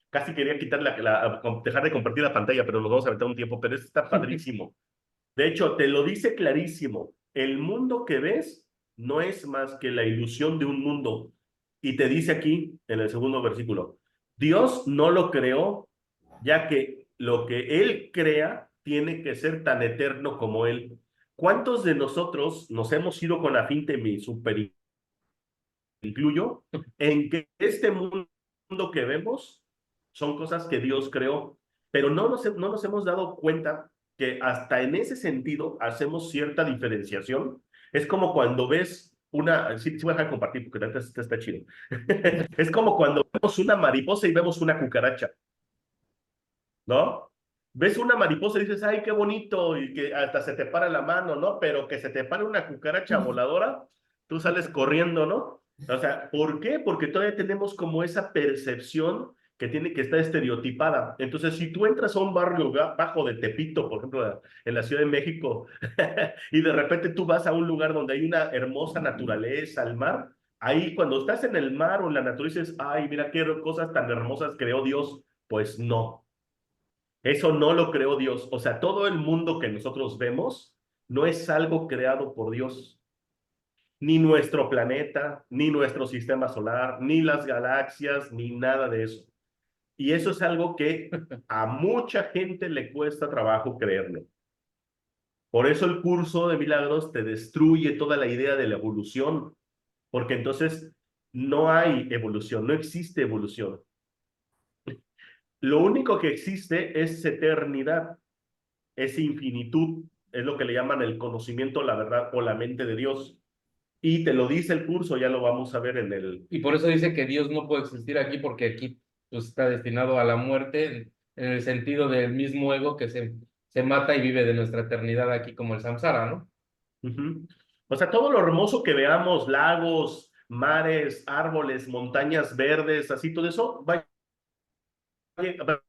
Casi quería quitar dejar de compartir la pantalla, pero nos vamos a aventar un tiempo, pero este está padrísimo. De hecho, te lo dice clarísimo. El mundo que ves no es más que la ilusión de un mundo. Y te dice aquí, en el segundo versículo, Dios no lo creó, ya que lo que Él crea tiene que ser tan eterno como Él. ¿Cuántos de nosotros nos hemos ido con la finta, mi super incluyo, en que este mundo que vemos son cosas que Dios creó, pero no nos hemos dado cuenta que hasta en ese sentido hacemos cierta diferenciación? Es como cuando ves una, sí, sí voy a dejar de compartir porque ahorita está chido. Es como cuando vemos una mariposa y vemos una cucaracha, ¿no? Ves una mariposa y dices, ay, qué bonito, y que hasta se te para la mano, ¿no? Pero que se te pare una cucaracha voladora, tú sales corriendo, ¿no? O sea, ¿por qué? Porque todavía tenemos como esa percepción que tiene que estar estereotipada. Entonces, si tú entras a un barrio bajo de Tepito, por ejemplo, en la Ciudad de México, y de repente tú vas a un lugar donde hay una hermosa naturaleza, el mar, ahí cuando estás en el mar o en la naturaleza dices, ay, mira qué cosas tan hermosas creó Dios. Pues no, eso no lo creó Dios. O sea, todo el mundo que nosotros vemos no es algo creado por Dios. Ni nuestro planeta, ni nuestro sistema solar, ni las galaxias, ni nada de eso. Y eso es algo que a mucha gente le cuesta trabajo creerlo. Por eso el curso de milagros te destruye toda la idea de la evolución, porque entonces no hay evolución, no existe evolución. Lo único que existe es eternidad, es infinitud, es lo que le llaman el conocimiento, la verdad o la mente de Dios. Y te lo dice el curso, ya lo vamos a ver en el... Y por eso dice que Dios no puede existir aquí, porque aquí pues, está destinado a la muerte en el sentido del mismo ego que se mata y vive de nuestra eternidad aquí como el samsara, ¿no? Uh-huh. O sea, todo lo hermoso que veamos, lagos, mares, árboles, montañas verdes, así todo eso, va a llegar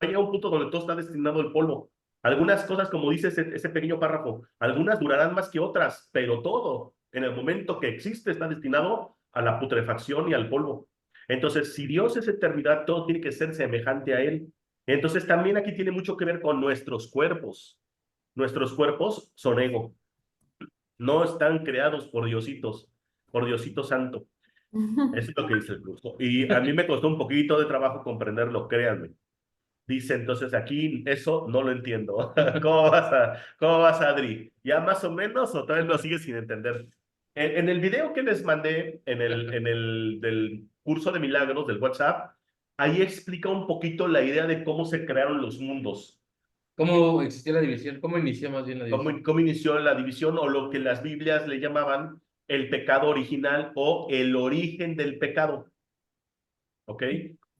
a un punto donde todo está destinado al polvo. Algunas cosas, como dice ese pequeño párrafo, algunas durarán más que otras, pero todo, en el momento que existe, está destinado a la putrefacción y al polvo. Entonces, si Dios es eternidad, todo tiene que ser semejante a Él. Entonces, también aquí tiene mucho que ver con nuestros cuerpos. Nuestros cuerpos son ego. No están creados por Diosito Santo. Eso es lo que dice el curso. Y a mí me costó un poquito de trabajo comprenderlo, créanme. Dice entonces aquí, eso no lo entiendo. ¿Cómo vas, Adri? ¿Ya más o menos o todavía lo sigues sin entender? En el video que les mandé, del curso de milagros del WhatsApp, ahí explica un poquito la idea de cómo se crearon los mundos. ¿Cómo existió la división? ¿Cómo inició más bien la división? Cómo inició la división o lo que las Biblias le llamaban el pecado original o el origen del pecado. ¿Ok?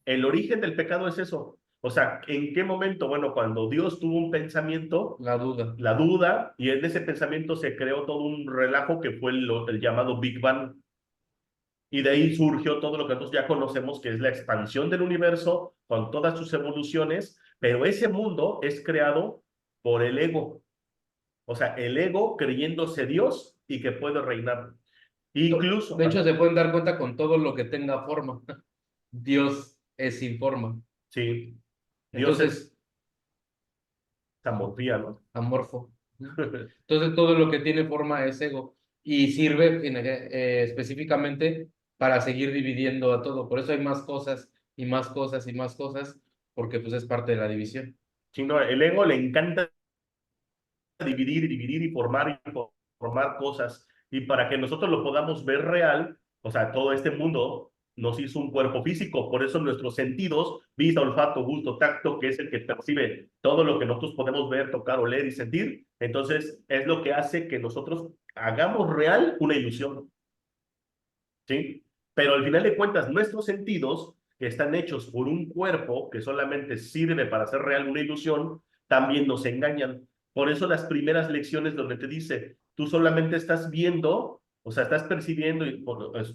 El origen del pecado es eso. O sea, ¿en qué momento? Bueno, cuando Dios tuvo un pensamiento, La duda. la duda, y en ese pensamiento se creó todo un relajo que fue el llamado Big Bang. Y de ahí surgió todo lo que nosotros ya conocemos, que es la expansión del universo con todas sus evoluciones, pero ese mundo es creado por el ego. O sea, el ego creyéndose Dios y que puede reinar. Incluso, De hecho, se pueden dar cuenta con todo lo que tenga forma. Dios es sin forma. sí, Dios Entonces, es amorfía, ¿no? amorfo. Entonces, todo lo que tiene forma es ego y sirve específicamente para seguir dividiendo a todo. Por eso hay más cosas y más cosas y más cosas, porque pues es parte de la división. Sí, no, el ego le encanta dividir y dividir y formar cosas. Y para que nosotros lo podamos ver real, o sea, todo este mundo nos hizo un cuerpo físico, por eso nuestros sentidos, vista, olfato, gusto, tacto, que es el que percibe todo lo que nosotros podemos ver, tocar, oler y sentir, entonces es lo que hace que nosotros hagamos real una ilusión, ¿sí? Pero al final de cuentas, nuestros sentidos, que están hechos por un cuerpo que solamente sirve para hacer real una ilusión, también nos engañan. Por eso las primeras lecciones donde te dice, tú solamente estás viendo, o sea, estás percibiendo, y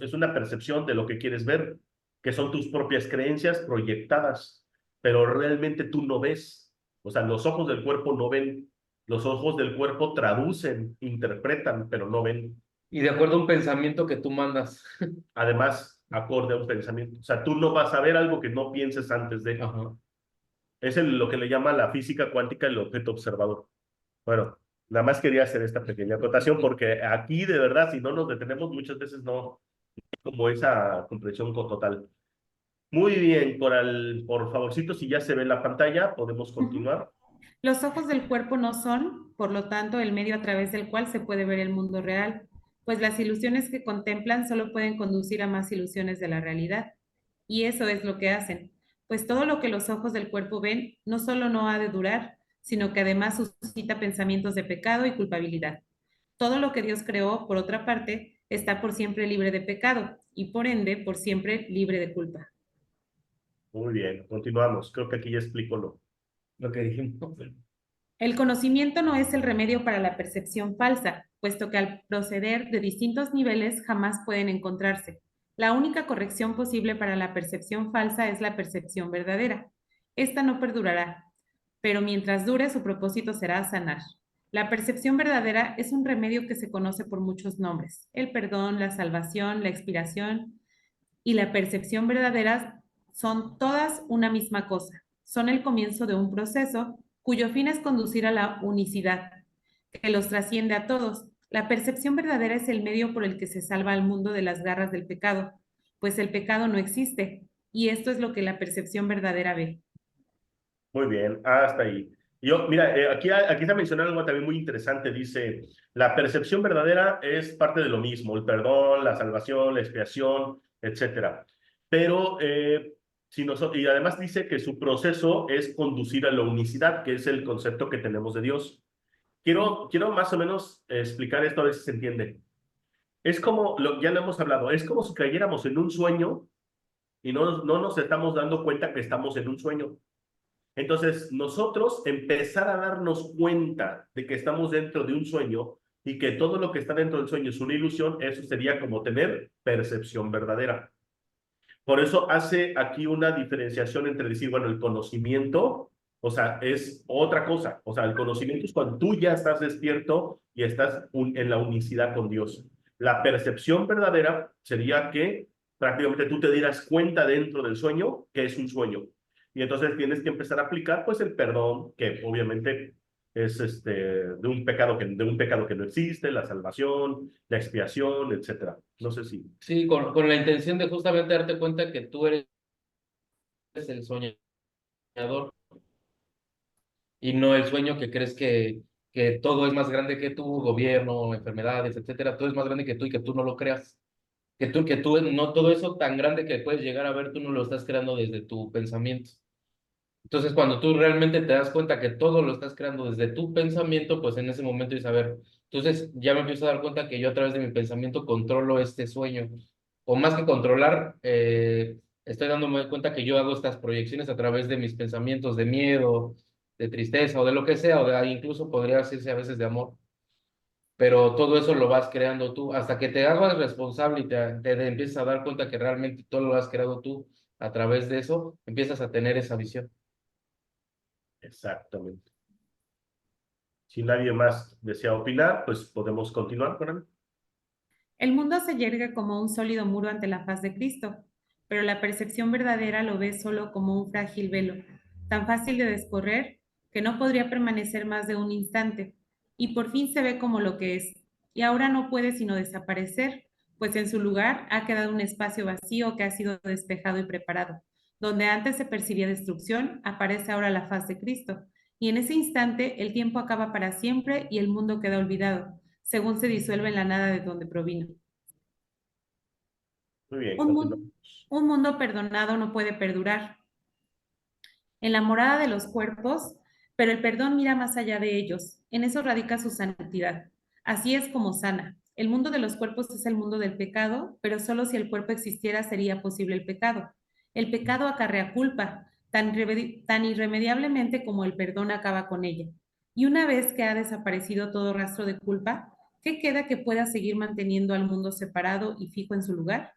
es una percepción de lo que quieres ver, que son tus propias creencias proyectadas, pero realmente tú no ves. O sea, los ojos del cuerpo no ven, los ojos del cuerpo traducen, interpretan, pero no ven. Y de acuerdo a un pensamiento que tú mandas. Además, acorde a un pensamiento. O sea, tú no vas a ver algo que no pienses antes de. Ajá. Es lo que le llama la física cuántica el objeto observador. Bueno, nada más quería hacer esta pequeña acotación porque aquí de verdad, si no nos detenemos, muchas veces no, como esa comprensión total. Muy bien, por favorcito, si ya se ve en la pantalla, podemos continuar. Los ojos del cuerpo no son, por lo tanto, el medio a través del cual se puede ver el mundo real, pues las ilusiones que contemplan solo pueden conducir a más ilusiones de la realidad. Y eso es lo que hacen, pues todo lo que los ojos del cuerpo ven no solo no ha de durar, sino que además suscita pensamientos de pecado y culpabilidad. Todo lo que Dios creó, por otra parte, está por siempre libre de pecado y por ende por siempre libre de culpa. Muy bien, continuamos. Creo que aquí ya explico Lo que dijimos. El conocimiento no es el remedio para la percepción falsa, puesto que al proceder de distintos niveles jamás pueden encontrarse. La única corrección posible para la percepción falsa es la percepción verdadera. Esta no perdurará, pero mientras dure su propósito será sanar. La percepción verdadera es un remedio que se conoce por muchos nombres: el perdón, la salvación, la expiración y la percepción verdadera son todas una misma cosa. Son el comienzo de un proceso cuyo fin es conducir a la unicidad, que los trasciende a todos. La percepción verdadera es el medio por el que se salva al mundo de las garras del pecado, pues el pecado no existe, y esto es lo que la percepción verdadera ve. Muy bien, hasta ahí. Yo, mira, aquí está mencionando algo también muy interesante. Dice, la percepción verdadera es parte de lo mismo, el perdón, la salvación, la expiación, etcétera. Pero, y además dice que su proceso es conducir a la unicidad, que es el concepto que tenemos de Dios. Quiero más o menos explicar esto a ver si se entiende. Es como, ya lo hemos hablado, es como si cayéramos en un sueño y no nos estamos dando cuenta que estamos en un sueño. Entonces, nosotros empezar a darnos cuenta de que estamos dentro de un sueño y que todo lo que está dentro del sueño es una ilusión, eso sería como tener percepción verdadera. Por eso hace aquí una diferenciación entre decir, bueno, el conocimiento, o sea, es otra cosa. O sea, el conocimiento es cuando tú ya estás despierto y estás en la unicidad con Dios. La percepción verdadera sería que prácticamente tú te dieras cuenta dentro del sueño que es un sueño. Y entonces tienes que empezar a aplicar pues el perdón, que obviamente es de un pecado que no existe, la salvación, la expiación, etcétera. No sé si. Sí, con la intención de justamente darte cuenta que tú eres el soñador y no el sueño que crees que todo es más grande que tú, gobierno, enfermedades, etcétera, todo es más grande que tú y que tú no lo creas. Que tú no todo eso tan grande que puedes llegar a ver, tú no lo estás creando desde tu pensamiento. Entonces, cuando tú realmente te das cuenta que todo lo estás creando desde tu pensamiento, pues en ese momento dices, a ver, Entonces ya me empiezo a dar cuenta que yo a través de mi pensamiento controlo este sueño. O más que controlar, estoy dándome cuenta que yo hago estas proyecciones a través de mis pensamientos de miedo, de tristeza o de lo que sea, o de incluso podría decirse a veces de amor. Pero todo eso lo vas creando tú hasta que te hagas responsable y te empiezas a dar cuenta que realmente todo lo has creado tú a través de eso, empiezas a tener esa visión. Exactamente. Si nadie más desea opinar, pues podemos continuar con él. El mundo se yergue como un sólido muro ante la faz de Cristo, pero la percepción verdadera lo ve solo como un frágil velo, tan fácil de descorrer que no podría permanecer más de un instante, y por fin se ve como lo que es, y ahora no puede sino desaparecer, pues en su lugar ha quedado un espacio vacío que ha sido despejado y preparado. Donde antes se percibía destrucción, aparece ahora la faz de Cristo, y en ese instante el tiempo acaba para siempre y el mundo queda olvidado según se disuelve en la nada de donde provino. Muy bien, Un, continuamos. mu- un mundo perdonado no puede perdurar. En la morada de los cuerpos, pero el perdón mira más allá de ellos. En eso radica su santidad. Así es como sana. El mundo de los cuerpos es el mundo del pecado, pero solo si el cuerpo existiera sería posible el pecado. El pecado acarrea culpa, tan irremediablemente como el perdón acaba con ella. Y una vez que ha desaparecido todo rastro de culpa, ¿qué queda que pueda seguir manteniendo al mundo separado y fijo en su lugar?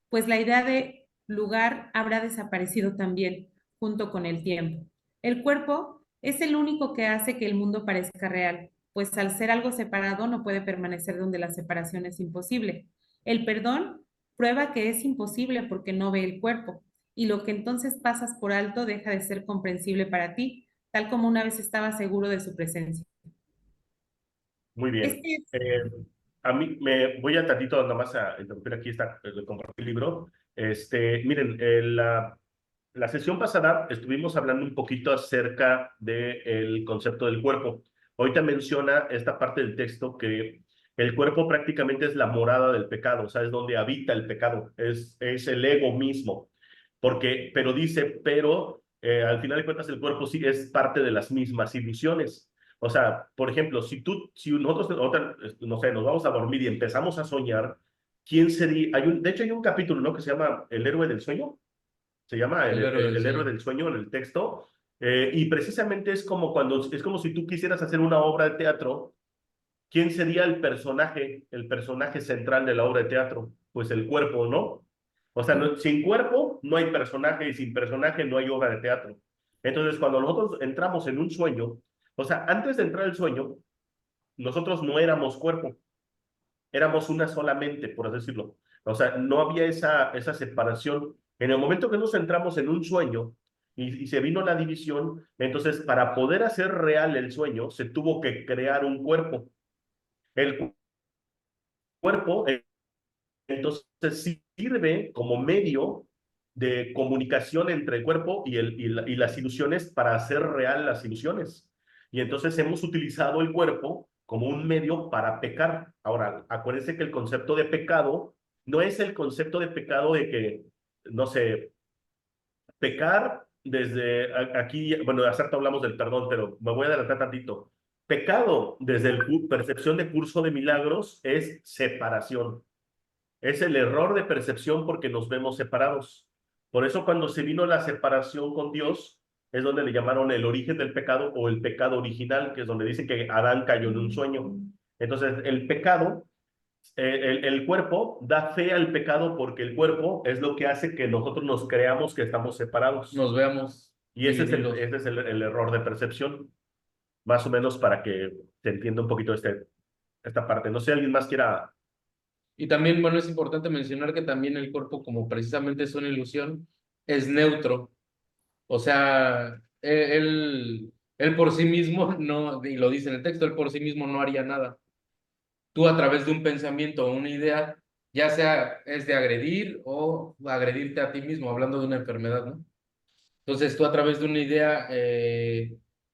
Pues la idea de lugar habrá desaparecido también junto con el tiempo. El cuerpo es el único que hace que el mundo parezca real, pues al ser algo separado no puede permanecer donde la separación es imposible. El perdón prueba que es imposible porque no ve el cuerpo, y lo que entonces pasas por alto deja de ser comprensible para ti, tal como una vez estaba seguro de su presencia. Muy bien. Este es A mí me voy a tantito nada más a interrumpir aquí compartir el libro. Miren, la sesión pasada estuvimos hablando un poquito acerca del concepto del cuerpo. Ahorita menciona esta parte del texto que el cuerpo prácticamente es la morada del pecado, o sea, es donde habita el pecado, es el ego mismo. Pero dice, al final de cuentas el cuerpo sí es parte de las mismas ilusiones. O sea, por ejemplo, si nosotros, no sé, nos vamos a dormir y empezamos a soñar, ¿quién sería? De hecho, hay un capítulo, ¿no? Que se llama El héroe del sueño. Se llama El héroe del el héroe sueño. del sueño en el texto. Y precisamente es como si tú quisieras hacer una obra de teatro. ¿Quién sería el personaje central de la obra de teatro? Pues el cuerpo, ¿no? O sea, sin cuerpo no hay personaje y sin personaje no hay obra de teatro. Entonces, cuando nosotros entramos en un sueño, o sea, antes de entrar al sueño, nosotros no éramos cuerpo, éramos una sola mente, por así decirlo. O sea, no había esa separación. En el momento que nos entramos en un sueño y se vino la división, entonces para poder hacer real el sueño, se tuvo que crear un cuerpo. El cuerpo, entonces, sirve como medio de comunicación entre el cuerpo y las ilusiones para hacer real las ilusiones. Y entonces hemos utilizado el cuerpo como un medio para pecar. Ahora, acuérdense que el concepto de pecado no es el concepto de pecado de que, no sé, pecar desde aquí, bueno, hace rato hablamos del perdón, pero me voy a adelantar tantito. Pecado desde la percepción de curso de milagros es separación. Es el error de percepción porque nos vemos separados. Por eso cuando se vino la separación con Dios, es donde le llamaron el origen del pecado o el pecado original, que es donde dice que Adán cayó en un sueño. Entonces, el pecado, el cuerpo da fe al pecado porque el cuerpo es lo que hace que nosotros nos creamos que estamos separados. Nos veamos Y ese es divididos. el error de percepción, más o menos para que se entienda un poquito esta parte. No sé, ¿alguien más quiera? Y también, bueno, es importante mencionar que también el cuerpo, como precisamente es una ilusión, es neutro. O sea, él por sí mismo no, y lo dice en el texto, él por sí mismo no haría nada. Tú a través de un pensamiento o una idea, ya sea es de agredir o agredirte a ti mismo, hablando de una enfermedad, ¿no? Entonces tú a través de una idea,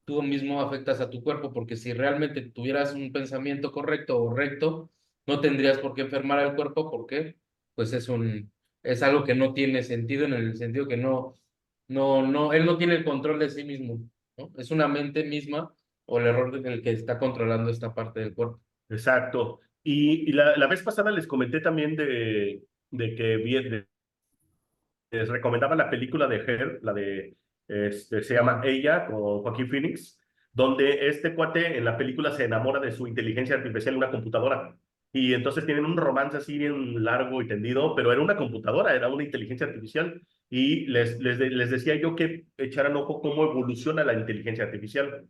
tú mismo afectas a tu cuerpo, porque si realmente tuvieras un pensamiento correcto o recto, no tendrías por qué enfermar al cuerpo, porque pues es algo que no tiene sentido en el sentido que él no tiene el control de sí mismo, ¿no? Es una mente misma o el error del que está controlando esta parte del cuerpo. exacto. Y la vez pasada les comenté también de que les recomendaba la película de Her, la de, se llama Ella, con Joaquín Phoenix, donde este cuate en la película se enamora de su inteligencia artificial, una computadora. Y entonces tienen un romance así bien largo y tendido, pero era una computadora, era una inteligencia artificial. Y les decía yo que echaran ojo cómo evoluciona la inteligencia artificial.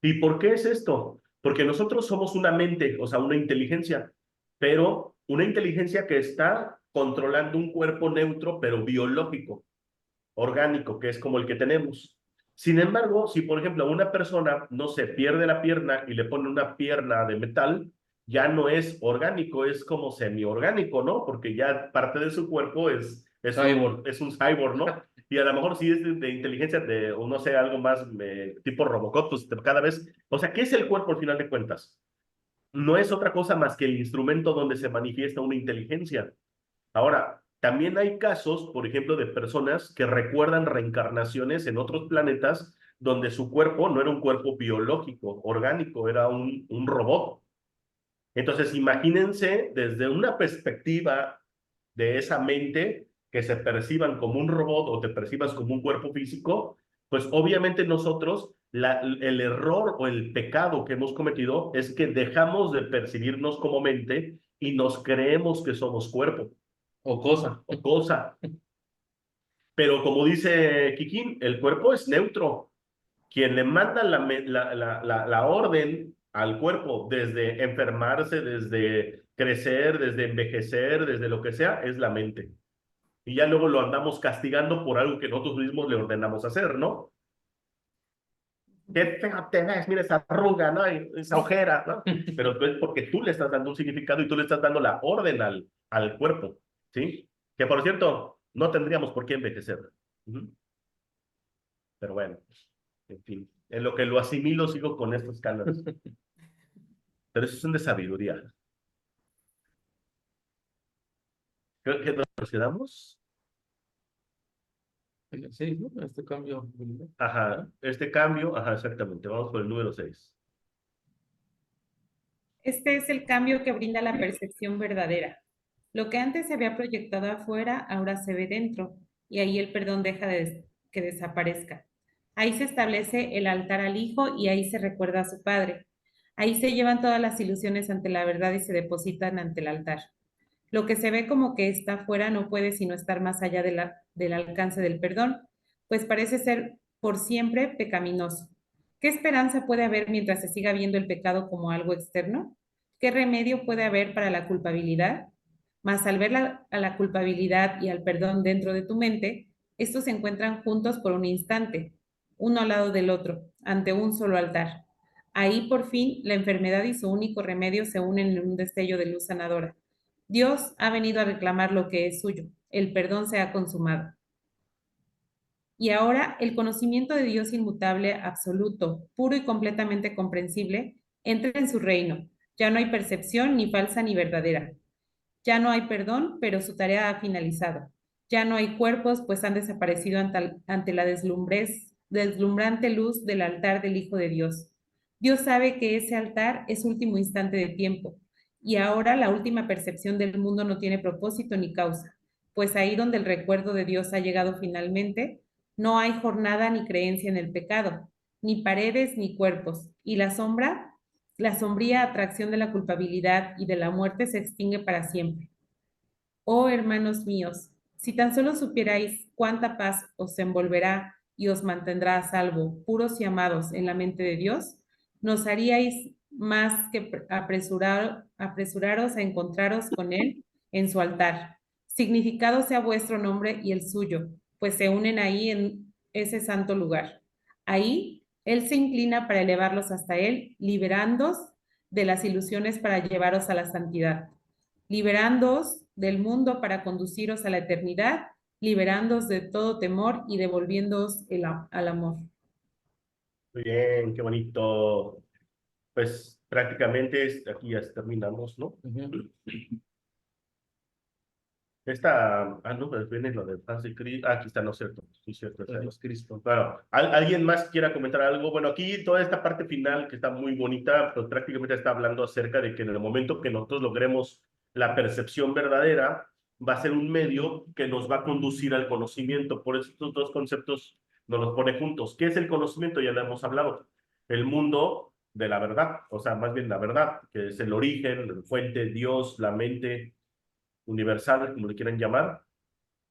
¿Y por qué es esto? Porque nosotros somos una mente, o sea, una inteligencia, pero una inteligencia que está controlando un cuerpo neutro, pero biológico, orgánico, que es como el que tenemos. Sin embargo, si por ejemplo una persona, no se pierde la pierna y le pone una pierna de metal, ya no es orgánico, es como semiorgánico, ¿no? Porque ya parte de su cuerpo Cyborg. es un cyborg, ¿no? Y a lo mejor si es de inteligencia, o no sé, algo más tipo Robocop, pues cada vez, o sea, ¿qué es el cuerpo al final de cuentas? No es otra cosa más que el instrumento donde se manifiesta una inteligencia. Ahora, también hay casos, por ejemplo, de personas que recuerdan reencarnaciones en otros planetas donde su cuerpo no era un cuerpo biológico, orgánico, era un robot. Entonces, imagínense desde una perspectiva de esa mente que se perciban como un robot o te percibas como un cuerpo físico, pues obviamente nosotros, el error o el pecado que hemos cometido es que O dejamos de percibirnos como mente y nos creemos que somos cuerpo cosa. o cosa. Pero como dice Kikín, el cuerpo es neutro. Quien le manda la orden al cuerpo desde enfermarse, desde crecer, desde envejecer, desde lo que sea, es la mente. Y ya luego lo andamos castigando por algo que nosotros mismos le ordenamos hacer, ¿no? Qué feo te ves, mira esa arruga, ¿no? Y esa ojera, ¿no? Pero es porque tú le estás dando un significado y tú le estás dando la orden al cuerpo, ¿sí? Que por cierto, no tendríamos por qué envejecer. Ujú. Pero bueno, en fin, en lo que lo asimilo sigo con estas canas. Pero eso es un de sabiduría. Creo que nos quedamos. Sí, ¿no? Este cambio. Ajá, este cambio, ajá, exactamente. Vamos por el número 6. Este es el cambio que brinda la percepción verdadera. Lo que antes se había proyectado afuera, ahora se ve dentro, y ahí el perdón deja de que desaparezca. Ahí se establece el altar al Hijo y ahí se recuerda a su Padre. Ahí se llevan todas las ilusiones ante la verdad y se depositan ante el altar. Lo que se ve como que está afuera no puede sino estar más allá del alcance del perdón, pues parece ser por siempre pecaminoso. ¿Qué esperanza puede haber mientras se siga viendo el pecado como algo externo? ¿Qué remedio puede haber para la culpabilidad? Mas al ver a la culpabilidad y al perdón dentro de tu mente, estos se encuentran juntos por un instante, uno al lado del otro, ante un solo altar. Ahí por fin la enfermedad y su único remedio se unen en un destello de luz sanadora. Dios ha venido a reclamar lo que es suyo. El perdón se ha consumado. Y ahora el conocimiento de Dios inmutable, absoluto, puro y completamente comprensible, entra en su reino. Ya no hay percepción ni falsa ni verdadera. Ya no hay perdón, pero su tarea ha finalizado. Ya no hay cuerpos, pues han desaparecido ante la deslumbrante luz del altar del Hijo de Dios. Dios sabe que ese altar es último instante de tiempo, y ahora la última percepción del mundo no tiene propósito ni causa, pues ahí donde el recuerdo de Dios ha llegado finalmente, no hay jornada ni creencia en el pecado, ni paredes ni cuerpos, y la sombría atracción de la culpabilidad y de la muerte se extingue para siempre. Oh hermanos míos, si tan solo supierais cuánta paz os envolverá y os mantendrá a salvo, puros y amados en la mente de Dios, nos haríais más que apresuraros a encontraros con Él en su altar. Significado sea vuestro nombre y el suyo, pues se unen ahí en ese santo lugar. Ahí Él se inclina para elevarlos hasta Él, liberándoos de las ilusiones para llevaros a la santidad, liberándoos del mundo para conduciros a la eternidad, liberándoos de todo temor y devolviéndoos al amor. Muy bien, qué bonito. Pues prácticamente aquí ya terminamos, ¿no? Ujú. No, pero viene lo de paz y Cristo. Aquí está, no es cierto. Sí, cierto. Tenemos Cristo. Bueno, ¿alguien más quiera comentar algo? Bueno, aquí toda esta parte final que está muy bonita, pues prácticamente está hablando acerca de que en el momento que nosotros logremos la percepción verdadera, va a ser un medio que nos va a conducir al conocimiento. Por eso estos dos conceptos nos los pone juntos. ¿Qué es el conocimiento? Ya lo hemos hablado. El mundo de la verdad, o sea, más bien la verdad, que es el origen, la fuente, Dios, la mente universal, como le quieran llamar,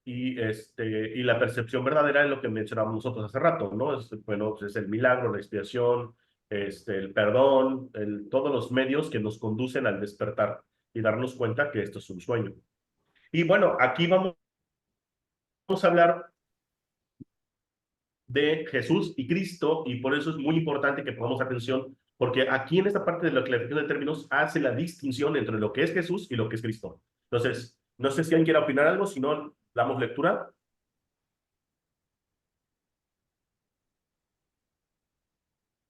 y la percepción verdadera es lo que mencionábamos nosotros hace rato, ¿no? Bueno, pues es el milagro, la expiación, el perdón, todos los medios que nos conducen al despertar y darnos cuenta que esto es un sueño. Y bueno, aquí vamos a hablar de Jesús y Cristo, y por eso es muy importante que pongamos atención, porque aquí en esta parte de la clasificación de términos hace la distinción entre lo que es Jesús y lo que es Cristo. Entonces, no sé si alguien quiere opinar algo, si no, damos lectura.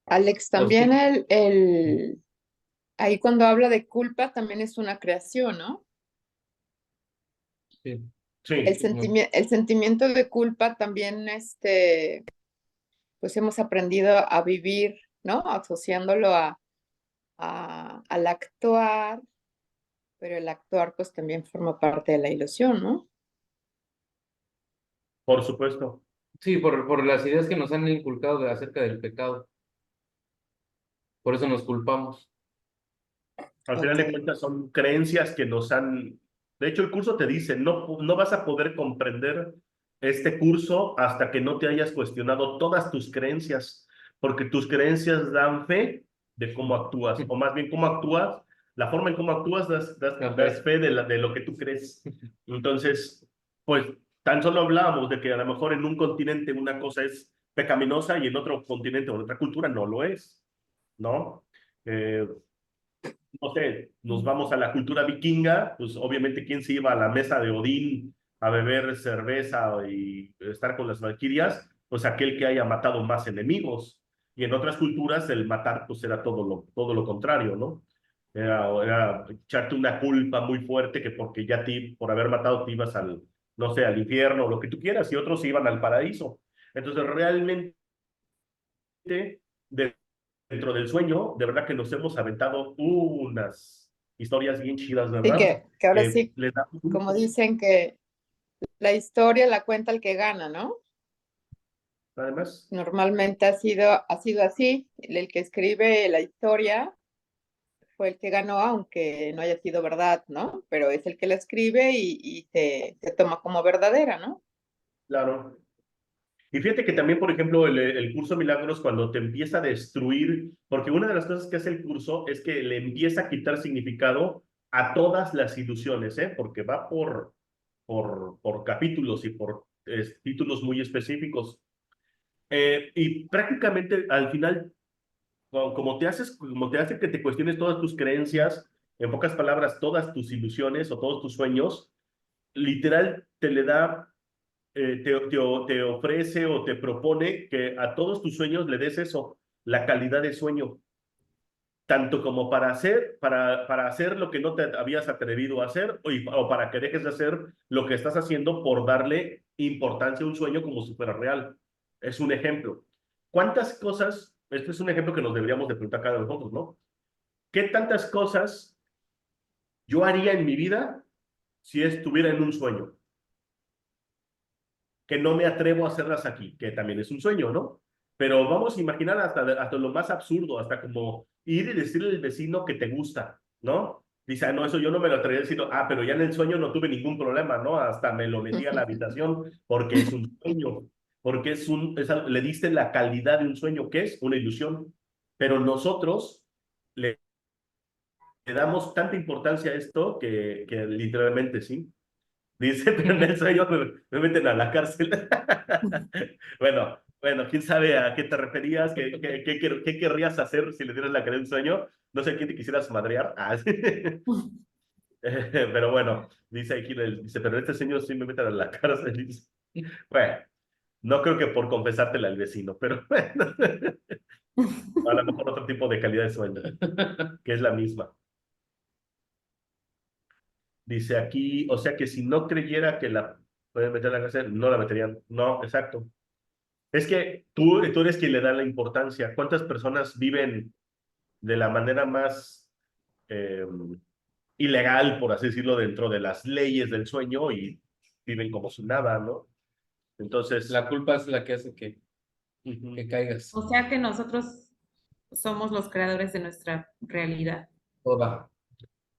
Alex, Los también ahí cuando habla de culpa también es una creación, ¿no? Sí. Sí, El sentimiento de culpa también, pues hemos aprendido a vivir, ¿no? Asociándolo al actuar, pero el actuar pues también forma parte de la ilusión, ¿no? por supuesto. Sí, por las ideas que nos han inculcado acerca del pecado. Por eso nos culpamos. Al final de Ok. cuentas son creencias que nos han... De hecho, el curso te dice, no vas a poder comprender este curso hasta que no te hayas cuestionado todas tus creencias, porque tus creencias dan fe de cómo actúas, o más bien cómo actúas, la forma en cómo actúas das fe de lo que tú crees. Entonces, pues tan solo hablábamos de que a lo mejor en un continente una cosa es pecaminosa y en otro continente o en otra cultura no lo es, ¿no? Eh, no sé, nos vamos a la cultura vikinga, pues obviamente quién se iba a la mesa de Odín a beber cerveza y estar con las valquirias, pues aquel que haya matado más enemigos. Y en otras culturas el matar pues era todo lo contrario, ¿no? Era echarte una culpa muy fuerte que porque ya por haber matado te ibas no sé, al infierno o lo que tú quieras, y otros se iban al paraíso. Entonces realmente de dentro del sueño, de verdad que nos hemos aventado unas historias bien chidas, Sí, ¿verdad? que ahora Que sí, les da como dicen que la historia la cuenta el que gana, ¿no? además, Normalmente ha sido así. El que escribe la historia fue el que ganó, aunque no haya sido verdad, ¿no? Pero es el que la escribe y se toma como verdadera, ¿no? claro. Y fíjate que también, por ejemplo, el curso Milagros, cuando te empieza a destruir, porque una de las cosas que hace el curso es que le empieza a quitar significado a todas las ilusiones, ¿eh? Porque va por capítulos y por títulos muy específicos. Y prácticamente al final como te hace que te cuestiones todas tus creencias, en pocas palabras, todas tus ilusiones o todos tus sueños, literal te le da, te ofrece o te propone que a todos tus sueños le des eso, la calidad de sueño, tanto como para hacer lo que no te habías atrevido a hacer o para que dejes de hacer lo que estás haciendo por darle importancia a un sueño como si fuera real. Es un ejemplo. ¿Cuántas cosas, este es un ejemplo que nos deberíamos de preguntar cada uno de nosotros, ¿no? ¿Qué tantas cosas yo haría en mi vida si estuviera en un sueño? Que no me atrevo a hacerlas aquí, que también es un sueño, ¿no? Pero vamos a imaginar hasta lo más absurdo, hasta como ir y decirle al vecino que te gusta, ¿no? Dice, no, eso yo no me lo atreví a decir, pero ya en el sueño no tuve ningún problema, ¿no? Hasta me lo metí a la habitación porque es un sueño, porque le diste la calidad de un sueño, que es una ilusión. Pero nosotros le damos tanta importancia a esto que literalmente sí. Dice, pero en el sueño me meten a la cárcel. Bueno, quién sabe a qué te referías, qué querrías hacer si le dieras la cara de un sueño. No sé a quién te quisieras madrear. Sí. Pero bueno, dice aquí, dice, pero este sueño sí me meten a la cárcel. Dice. Bueno, no creo que por confesártela al vecino, pero bueno, a lo mejor otro tipo de calidad de sueño, que es la misma. Dice aquí, o sea que si no creyera que la pueden meter en la cárcel, no la meterían. No, exacto. Es que tú eres quien le da la importancia. ¿Cuántas personas viven de la manera más eh, ilegal, por así decirlo, dentro de las leyes del sueño y viven como si nada, ¿no? Entonces, La culpa es la que hace que ujú, caigas. O sea que nosotros somos los creadores de nuestra realidad. Toda.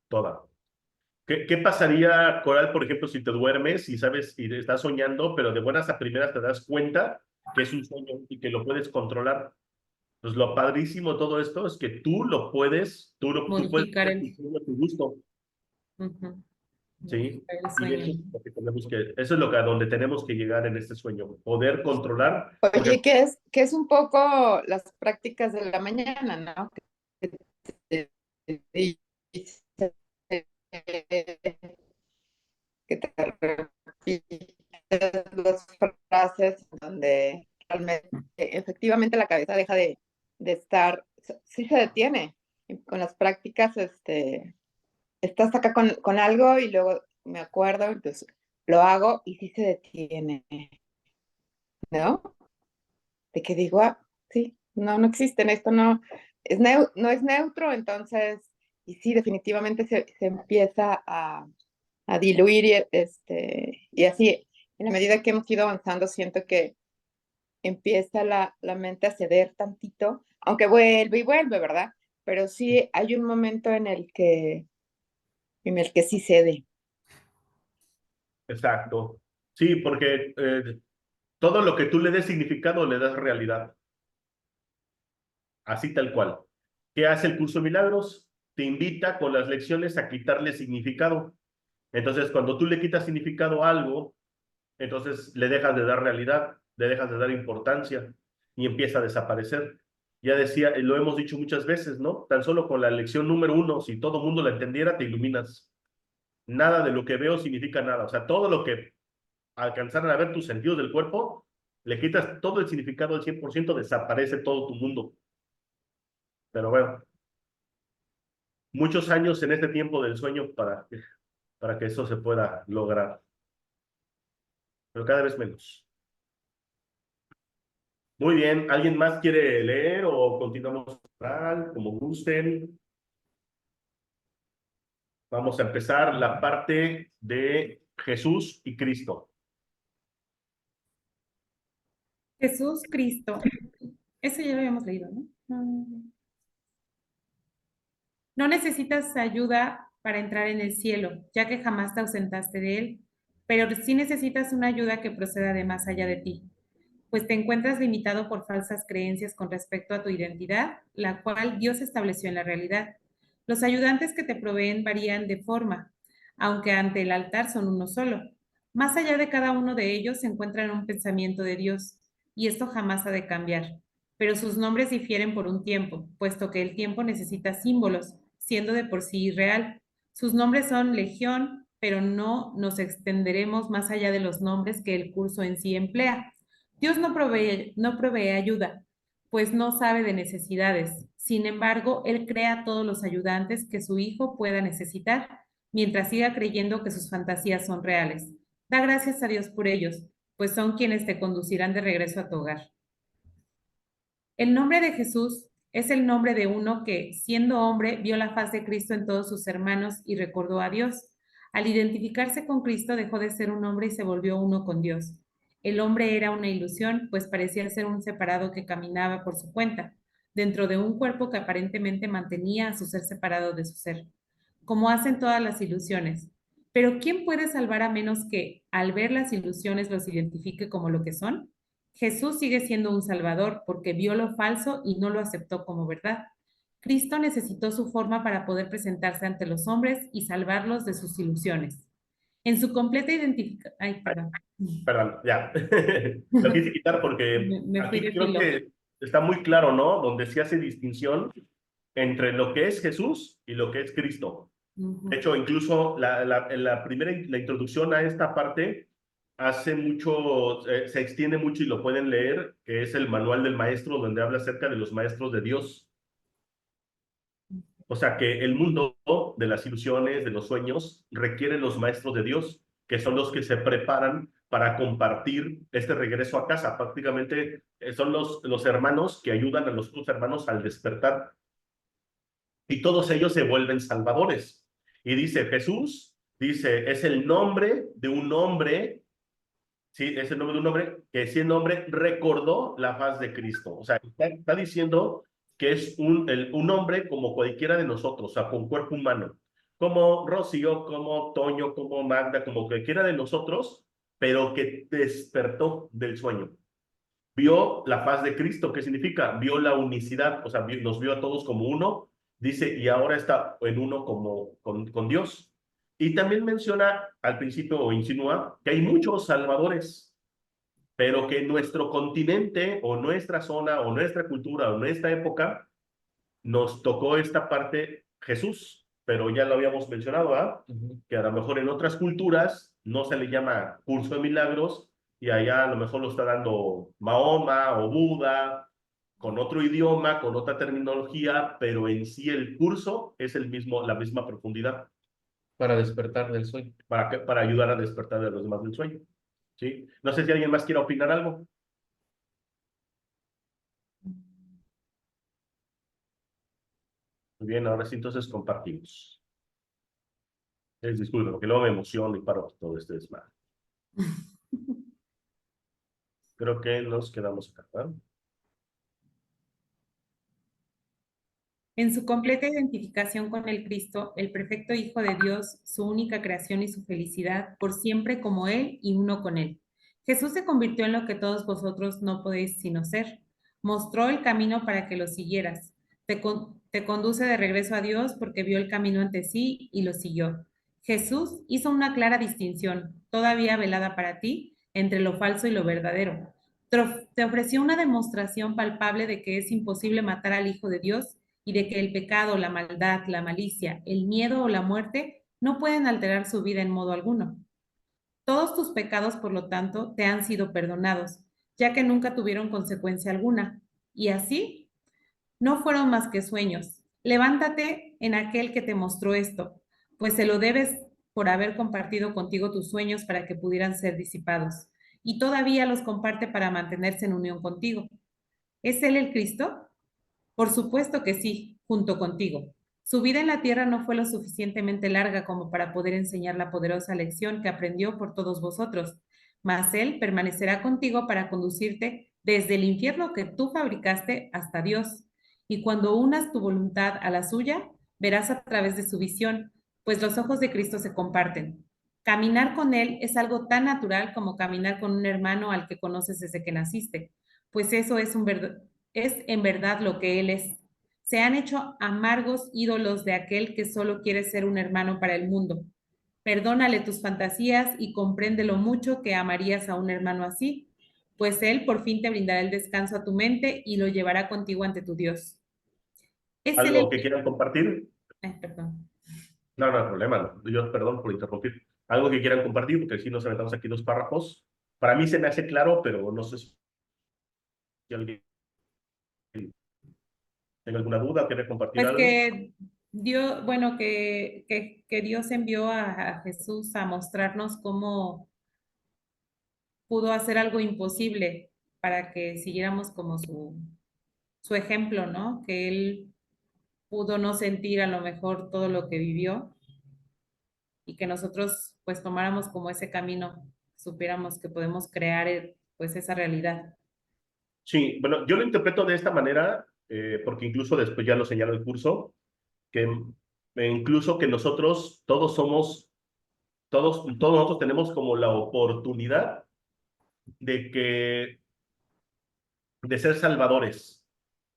toda. ¿Qué pasaría, Coral, por ejemplo, si te duermes y sabes y estás soñando, pero de buenas a primeras te das cuenta que es un sueño y que lo puedes controlar? Pues lo padrísimo de todo esto es que tú lo puedes, tú puedes Modificar hacer tu sueño a tu gusto, ujú, ¿sí? modificar el Y sueño. eso es lo que tenemos eso es lo que a donde tenemos que llegar en este sueño, poder controlar, Oye, porque qué es un poco las prácticas de la mañana, ¿no? Que te dice, que te repites las frases donde realmente, efectivamente la cabeza deja de estar, sí se detiene. Y con las prácticas, estás acá con algo y luego me acuerdo, entonces lo hago y sí se detiene, ¿no? De que digo, ah, sí, no existen, esto no no es neutro, entonces, y sí, definitivamente se empieza a diluir y así, en la medida que hemos ido avanzando, siento que empieza la mente a ceder tantito, aunque vuelve y vuelve, ¿verdad? Pero sí hay un momento en el que sí cede. exacto. Sí, porque todo lo que tú le des significado le das realidad, así tal cual. ¿Qué hace el curso de milagros? Te invita con las lecciones a quitarle significado. Entonces, cuando tú le quitas significado a algo, entonces le dejas de dar realidad, le dejas de dar importancia y empieza a desaparecer. Ya decía, lo hemos dicho muchas veces, ¿no? Tan solo con la lección número 1, si todo el mundo la entendiera, te iluminas. Nada de lo que veo significa nada. O sea, todo lo que alcanzaran a ver tus sentidos del cuerpo, le quitas todo el significado al 100%, desaparece todo tu mundo. Pero bueno, muchos años en este tiempo del sueño para que eso se pueda lograr, pero cada vez menos. Muy bien, ¿alguien más quiere leer o continuamos oral, como gusten? Vamos a empezar la parte de Jesús y Cristo. Jesús Cristo. Eso ya lo habíamos leído, ¿no? No necesitas ayuda para entrar en el cielo, ya que jamás te ausentaste de él, pero sí necesitas una ayuda que proceda de más allá de ti, pues te encuentras limitado por falsas creencias con respecto a tu identidad, la cual Dios estableció en la realidad. Los ayudantes que te proveen varían de forma, aunque ante el altar son uno solo. Más allá de cada uno de ellos se encuentra un pensamiento de Dios, y esto jamás ha de cambiar. Pero sus nombres difieren por un tiempo, puesto que el tiempo necesita símbolos, siendo de por sí irreal. Sus nombres son Legión, pero no nos extenderemos más allá de los nombres que el curso en sí emplea. Dios no provee ayuda, pues no sabe de necesidades. Sin embargo, Él crea todos los ayudantes que su Hijo pueda necesitar, mientras siga creyendo que sus fantasías son reales. Da gracias a Dios por ellos, pues son quienes te conducirán de regreso a tu hogar. El nombre de Jesús es el nombre de uno que, siendo hombre, vio la faz de Cristo en todos sus hermanos y recordó a Dios. Al identificarse con Cristo, dejó de ser un hombre y se volvió uno con Dios. El hombre era una ilusión, pues parecía ser un separado que caminaba por su cuenta, dentro de un cuerpo que aparentemente mantenía a su ser separado de su ser, como hacen todas las ilusiones. Pero ¿quién puede salvar a menos que, al ver las ilusiones, los identifique como lo que son? Jesús sigue siendo un salvador porque vio lo falso y no lo aceptó como verdad. Cristo necesitó su forma para poder presentarse ante los hombres y salvarlos de sus ilusiones. En su completa identificación... Ay, perdón. Perdón, ya. Lo quise quitar porque Me fui aquí de creo filo. que está muy claro, ¿no? Donde se hace distinción entre lo que es Jesús y lo que es Cristo. De hecho, incluso en la primera la introducción a esta parte hace mucho, se extiende mucho y lo pueden leer, que es el manual del maestro, donde habla acerca de los maestros de Dios. O sea que el mundo de las ilusiones, de los sueños, requiere los maestros de Dios, que son los que se preparan para compartir este regreso a casa. Prácticamente son los hermanos que ayudan a los otros hermanos al despertar. Y todos ellos se vuelven salvadores. Y dice Jesús, dice, es el nombre de un hombre, sí, es el nombre de un hombre que siendo hombre recordó la faz de Cristo. O sea, está diciendo que es un hombre como cualquiera de nosotros, o sea, con cuerpo humano, como Rocío, como Toño, como Magda, como cualquiera de nosotros, pero que despertó del sueño. Vio la faz de Cristo. ¿Qué significa? Vio la unicidad, o sea, nos vio a todos como uno, dice, y ahora está en uno como con Dios. Y también menciona al principio o insinúa que hay muchos salvadores, pero que nuestro continente o nuestra zona o nuestra cultura o nuestra época nos tocó esta parte Jesús, pero ya lo habíamos mencionado, ¿ah? Que a lo mejor en otras culturas no se le llama curso de milagros y allá a lo mejor lo está dando Mahoma o Buda, con otro idioma, con otra terminología, pero en sí el curso es el mismo, la misma profundidad Para despertar del sueño. para ayudar a despertar de los demás del sueño. ¿Sí? No sé si alguien más quiere opinar algo. Muy bien, ahora sí entonces compartimos. Disculpen, porque luego me emociono y paro todo este desmadre. Creo que nos quedamos acá, ¿verdad? En su completa identificación con el Cristo, el perfecto Hijo de Dios, su única creación y su felicidad, por siempre como Él y uno con Él. Jesús se convirtió en lo que todos vosotros no podéis sino ser. Mostró el camino para que lo siguieras. Te conduce de regreso a Dios porque vio el camino ante sí y lo siguió. Jesús hizo una clara distinción, todavía velada para ti, entre lo falso y lo verdadero. Te ofreció una demostración palpable de que es imposible matar al Hijo de Dios y de que el pecado, la maldad, la malicia, el miedo o la muerte no pueden alterar su vida en modo alguno. Todos tus pecados, por lo tanto, te han sido perdonados, ya que nunca tuvieron consecuencia alguna. Y así, no fueron más que sueños. Levántate en aquel que te mostró esto, pues se lo debes por haber compartido contigo tus sueños para que pudieran ser disipados. Y todavía los comparte para mantenerse en unión contigo. ¿Es Él el Cristo? Por supuesto que sí, junto contigo. Su vida en la tierra no fue lo suficientemente larga como para poder enseñar la poderosa lección que aprendió por todos vosotros, mas Él permanecerá contigo para conducirte desde el infierno que tú fabricaste hasta Dios. Y cuando unas tu voluntad a la suya, verás a través de su visión, pues los ojos de Cristo se comparten. Caminar con Él es algo tan natural como caminar con un hermano al que conoces desde que naciste, pues eso es en verdad lo que Él es. Se han hecho amargos ídolos de aquel que solo quiere ser un hermano para el mundo. Perdónale tus fantasías y comprende lo mucho que amarías a un hermano así, pues Él por fin te brindará el descanso a tu mente y lo llevará contigo ante tu Dios. Es Él ¿Algo el... que quieran compartir? Ay, perdón. No, no hay problema. No. Yo, perdón por interrumpir. ¿Algo que quieran compartir? Porque si nos aventamos aquí dos párrafos. Para mí se me hace claro, pero no sé si alguien tiene alguna duda o quiere compartir Pues algo. que Dios, bueno, que Dios envió a Jesús a mostrarnos cómo pudo hacer algo imposible para que siguiéramos como su ejemplo, ¿no? Que él pudo no sentir a lo mejor todo lo que vivió y que nosotros pues tomáramos como ese camino, supiéramos que podemos crear pues esa realidad. Sí, bueno, yo lo interpreto de esta manera, porque incluso después ya lo señala el curso, que incluso que nosotros todos somos, todos nosotros tenemos como la oportunidad de de ser salvadores.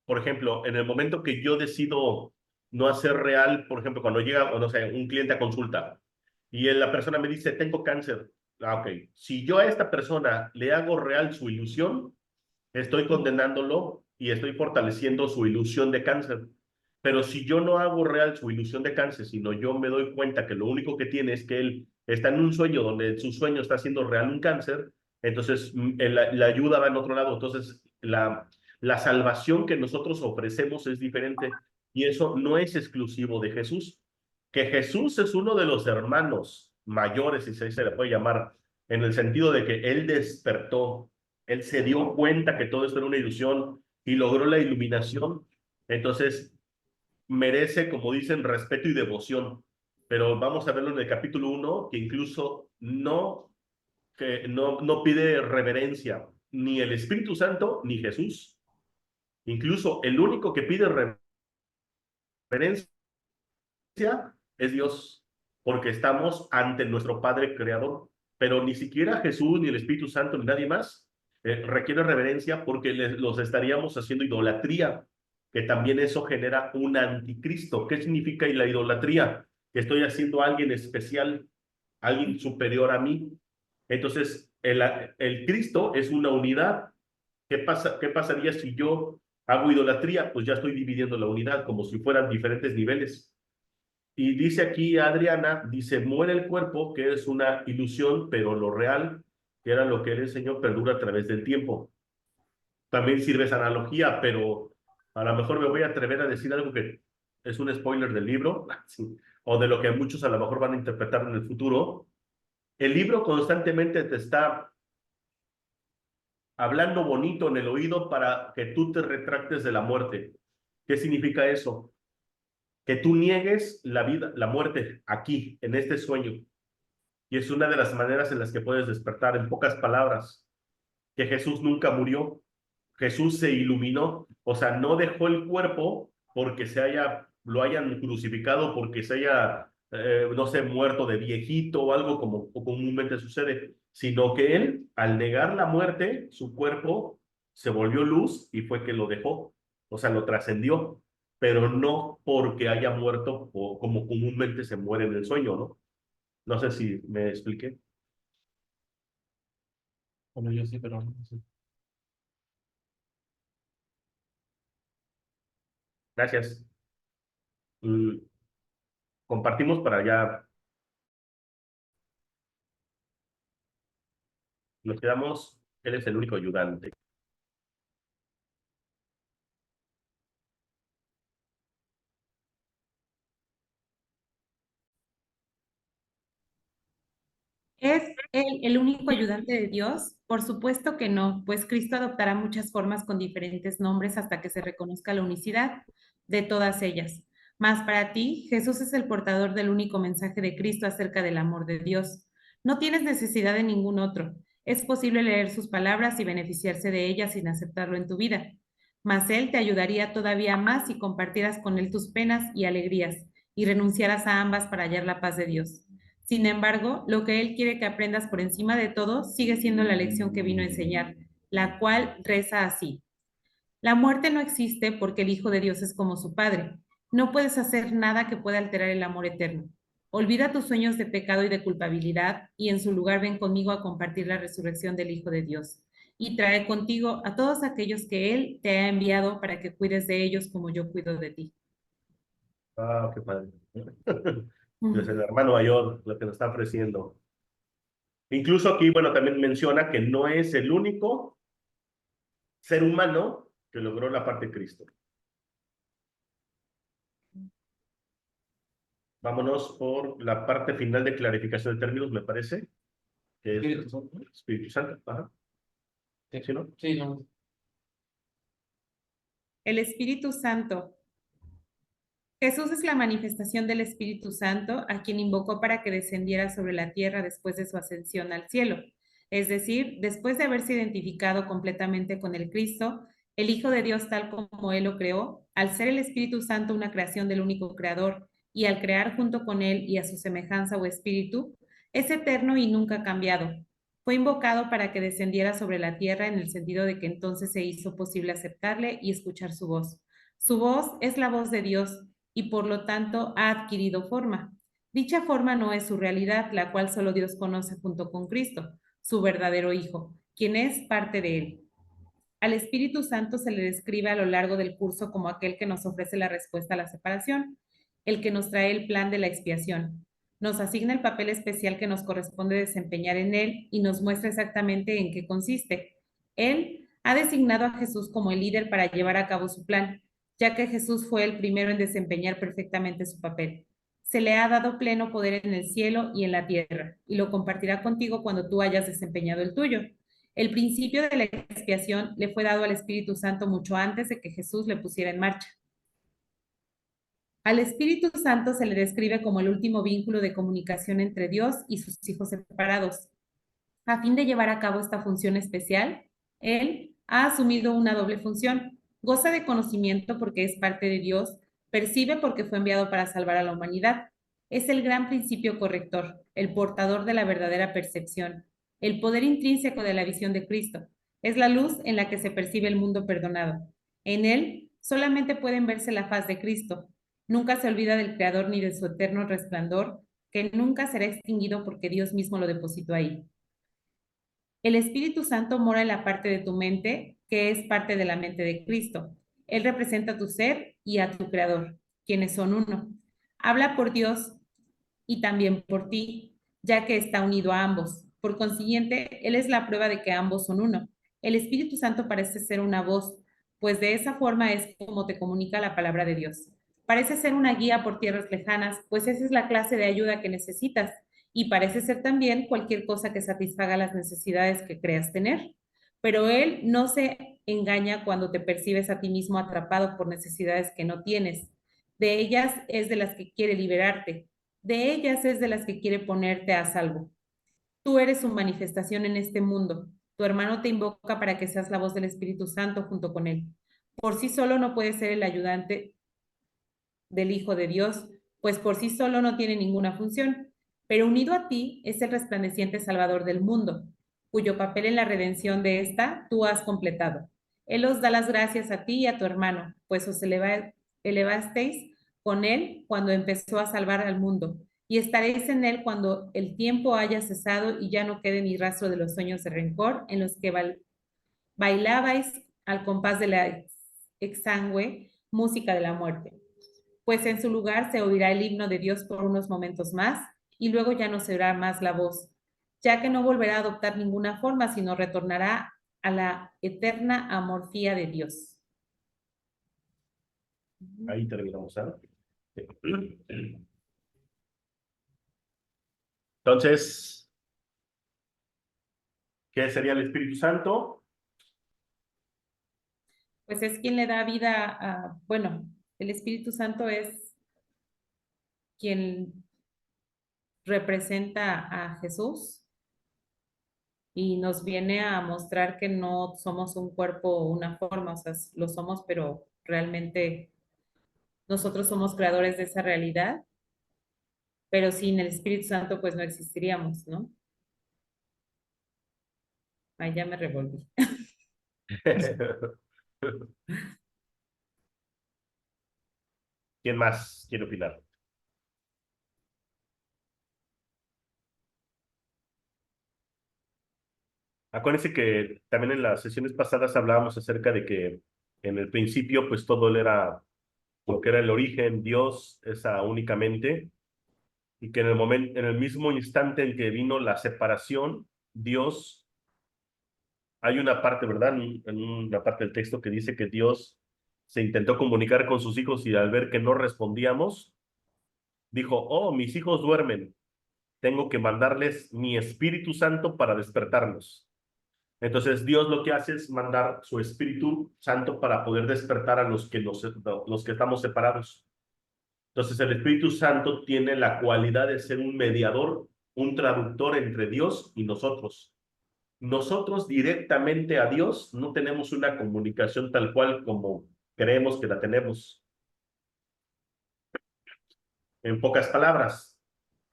Por ejemplo, en el momento que yo decido no hacer real, por ejemplo, cuando llega, o no sé, un cliente a consulta y la persona me dice, tengo cáncer. Ah, ok. Si yo a esta persona le hago real su ilusión, estoy condenándolo y estoy fortaleciendo su ilusión de cáncer. Pero si yo no hago real su ilusión de cáncer, sino yo me doy cuenta que lo único que tiene es que él está en un sueño donde su sueño está haciendo real un cáncer, entonces la ayuda va en otro lado. Entonces, la salvación que nosotros ofrecemos es diferente. Y eso no es exclusivo de Jesús. Que Jesús es uno de los hermanos mayores, si se le puede llamar, en el sentido de que él despertó, él se dio cuenta que todo esto era una ilusión y logró la iluminación. Entonces, merece, como dicen, respeto y devoción. Pero vamos a verlo en el capítulo 1, que incluso no pide reverencia ni el Espíritu Santo ni Jesús. Incluso el único que pide reverencia es Dios, porque estamos ante nuestro Padre Creador. Pero ni siquiera Jesús, ni el Espíritu Santo, ni nadie más requiere reverencia porque los estaríamos haciendo idolatría, que también eso genera un anticristo. ¿Qué significa la idolatría? Que estoy haciendo a alguien especial, alguien superior a mí. Entonces, el Cristo es una unidad. ¿Qué pasaría si yo hago idolatría? Pues ya estoy dividiendo la unidad como si fueran diferentes niveles. Y dice aquí Adriana, dice, muere el cuerpo, que es una ilusión, pero lo real, que era lo que él enseñó, perdura a través del tiempo. También sirve esa analogía, pero a lo mejor me voy a atrever a decir algo que es un spoiler del libro, sí, o de lo que muchos a lo mejor van a interpretar en el futuro. El libro constantemente te está hablando bonito en el oído para que tú te retractes de la muerte. ¿Qué significa eso? Que tú niegues la vida, la muerte aquí, en este sueño. Y es una de las maneras en las que puedes despertar, en pocas palabras, que Jesús nunca murió, Jesús se iluminó, o sea, no dejó el cuerpo porque lo hayan crucificado, porque se haya, no sé, muerto de viejito o algo como comúnmente sucede, sino que él, al negar la muerte, su cuerpo se volvió luz y fue que lo dejó, o sea, lo trascendió, pero no porque haya muerto o como comúnmente se muere en el sueño, ¿no? No sé si me expliqué. Bueno, yo sí, pero no sé. Gracias. Mm, compartimos para ya. Nos quedamos. Él es el único ayudante. ¿Es él el único ayudante de Dios? Por supuesto que no, pues Cristo adoptará muchas formas con diferentes nombres hasta que se reconozca la unicidad de todas ellas. Mas para ti, Jesús es el portador del único mensaje de Cristo acerca del amor de Dios. No tienes necesidad de ningún otro. Es posible leer sus palabras y beneficiarse de ellas sin aceptarlo en tu vida. Mas Él te ayudaría todavía más si compartieras con Él tus penas y alegrías y renunciaras a ambas para hallar la paz de Dios. Sin embargo, lo que Él quiere que aprendas por encima de todo sigue siendo la lección que vino a enseñar, la cual reza así. La muerte no existe porque el Hijo de Dios es como su Padre. No puedes hacer nada que pueda alterar el amor eterno. Olvida tus sueños de pecado y de culpabilidad y en su lugar ven conmigo a compartir la resurrección del Hijo de Dios. Y trae contigo a todos aquellos que Él te ha enviado para que cuides de ellos como yo cuido de ti. Ah, qué padre. Es el hermano mayor lo que nos está ofreciendo. Incluso aquí, bueno, también menciona que no es el único ser humano que logró la parte de Cristo. Vámonos por la parte final de clarificación de términos, me parece, que es Espíritu Santo. Espíritu Santo. Ajá. Sí, ¿Sí, no? sí, no. El Espíritu Santo. Jesús es la manifestación del Espíritu Santo, a quien invocó para que descendiera sobre la tierra después de su ascensión al cielo. Es decir, después de haberse identificado completamente con el Cristo, el Hijo de Dios tal como Él lo creó, al ser el Espíritu Santo una creación del único Creador y al crear junto con Él y a su semejanza o espíritu, es eterno y nunca cambiado. Fue invocado para que descendiera sobre la tierra en el sentido de que entonces se hizo posible aceptarle y escuchar su voz. Su voz es la voz de Dios y por lo tanto ha adquirido forma. Dicha forma no es su realidad, la cual solo Dios conoce junto con Cristo, su verdadero Hijo, quien es parte de él. Al Espíritu Santo se le describe a lo largo del curso como aquel que nos ofrece la respuesta a la separación, el que nos trae el plan de la expiación. Nos asigna el papel especial que nos corresponde desempeñar en él y nos muestra exactamente en qué consiste. Él ha designado a Jesús como el líder para llevar a cabo su plan, ya que Jesús fue el primero en desempeñar perfectamente su papel. Se le ha dado pleno poder en el cielo y en la tierra, y lo compartirá contigo cuando tú hayas desempeñado el tuyo. El principio de la expiación le fue dado al Espíritu Santo mucho antes de que Jesús le pusiera en marcha. Al Espíritu Santo se le describe como el último vínculo de comunicación entre Dios y sus hijos separados. A fin de llevar a cabo esta función especial, Él ha asumido una doble función. Goza de conocimiento porque es parte de Dios, percibe porque fue enviado para salvar a la humanidad. Es el gran principio corrector, el portador de la verdadera percepción, el poder intrínseco de la visión de Cristo. Es la luz en la que se percibe el mundo perdonado. En Él solamente pueden verse la faz de Cristo. Nunca se olvida del Creador ni de su eterno resplandor, que nunca será extinguido porque Dios mismo lo depositó ahí. El Espíritu Santo mora en la parte de tu mente, que es parte de la mente de Cristo. Él representa a tu ser y a tu Creador, quienes son uno. Habla por Dios y también por ti, ya que está unido a ambos. Por consiguiente, Él es la prueba de que ambos son uno. El Espíritu Santo parece ser una voz, pues de esa forma es como te comunica la palabra de Dios. Parece ser una guía por tierras lejanas, pues esa es la clase de ayuda que necesitas, y parece ser también cualquier cosa que satisfaga las necesidades que creas tener. Pero Él no se engaña cuando te percibes a ti mismo atrapado por necesidades que no tienes. De ellas es de las que quiere liberarte. De ellas es de las que quiere ponerte a salvo. Tú eres su manifestación en este mundo. Tu hermano te invoca para que seas la voz del Espíritu Santo junto con él. Por sí solo no puedes ser el ayudante del Hijo de Dios, pues por sí solo no tiene ninguna función, pero unido a ti es el resplandeciente Salvador del mundo, cuyo papel en la redención de esta tú has completado. Él os da las gracias a ti y a tu hermano, pues os elevasteis con él cuando empezó a salvar al mundo, y estaréis en él cuando el tiempo haya cesado y ya no quede ni rastro de los sueños de rencor en los que bailabais al compás de la exangüe música de la muerte, pues en su lugar se oirá el himno de Dios por unos momentos más y luego ya no se oirá más la voz, ya que no volverá a adoptar ninguna forma, sino retornará a la eterna amorfía de Dios. Ahí terminamos, ¿ah? Entonces, ¿qué sería el Espíritu Santo? Pues es quien le da vida bueno, el Espíritu Santo es quien representa a Jesús y nos viene a mostrar que no somos un cuerpo o una forma, o sea, lo somos, pero realmente nosotros somos creadores de esa realidad, pero sin el Espíritu Santo pues no existiríamos, ¿no? Ahí ya me revolví. ¿Quién más quiere opinar? Acuérdense que también en las sesiones pasadas hablábamos acerca de que en el principio pues todo él era lo que era el origen, Dios, esa únicamente, y que en el momento, en el mismo instante en que vino la separación, Dios, hay una parte, ¿verdad? En una parte del texto que dice que Dios se intentó comunicar con sus hijos y al ver que no respondíamos, dijo, oh, mis hijos duermen, tengo que mandarles mi Espíritu Santo para despertarlos. Entonces Dios lo que hace es mandar su Espíritu Santo para poder despertar a los que estamos separados. Entonces el Espíritu Santo tiene la cualidad de ser un mediador, un traductor entre Dios y nosotros. Nosotros directamente a Dios no tenemos una comunicación tal cual como creemos que la tenemos. En pocas palabras,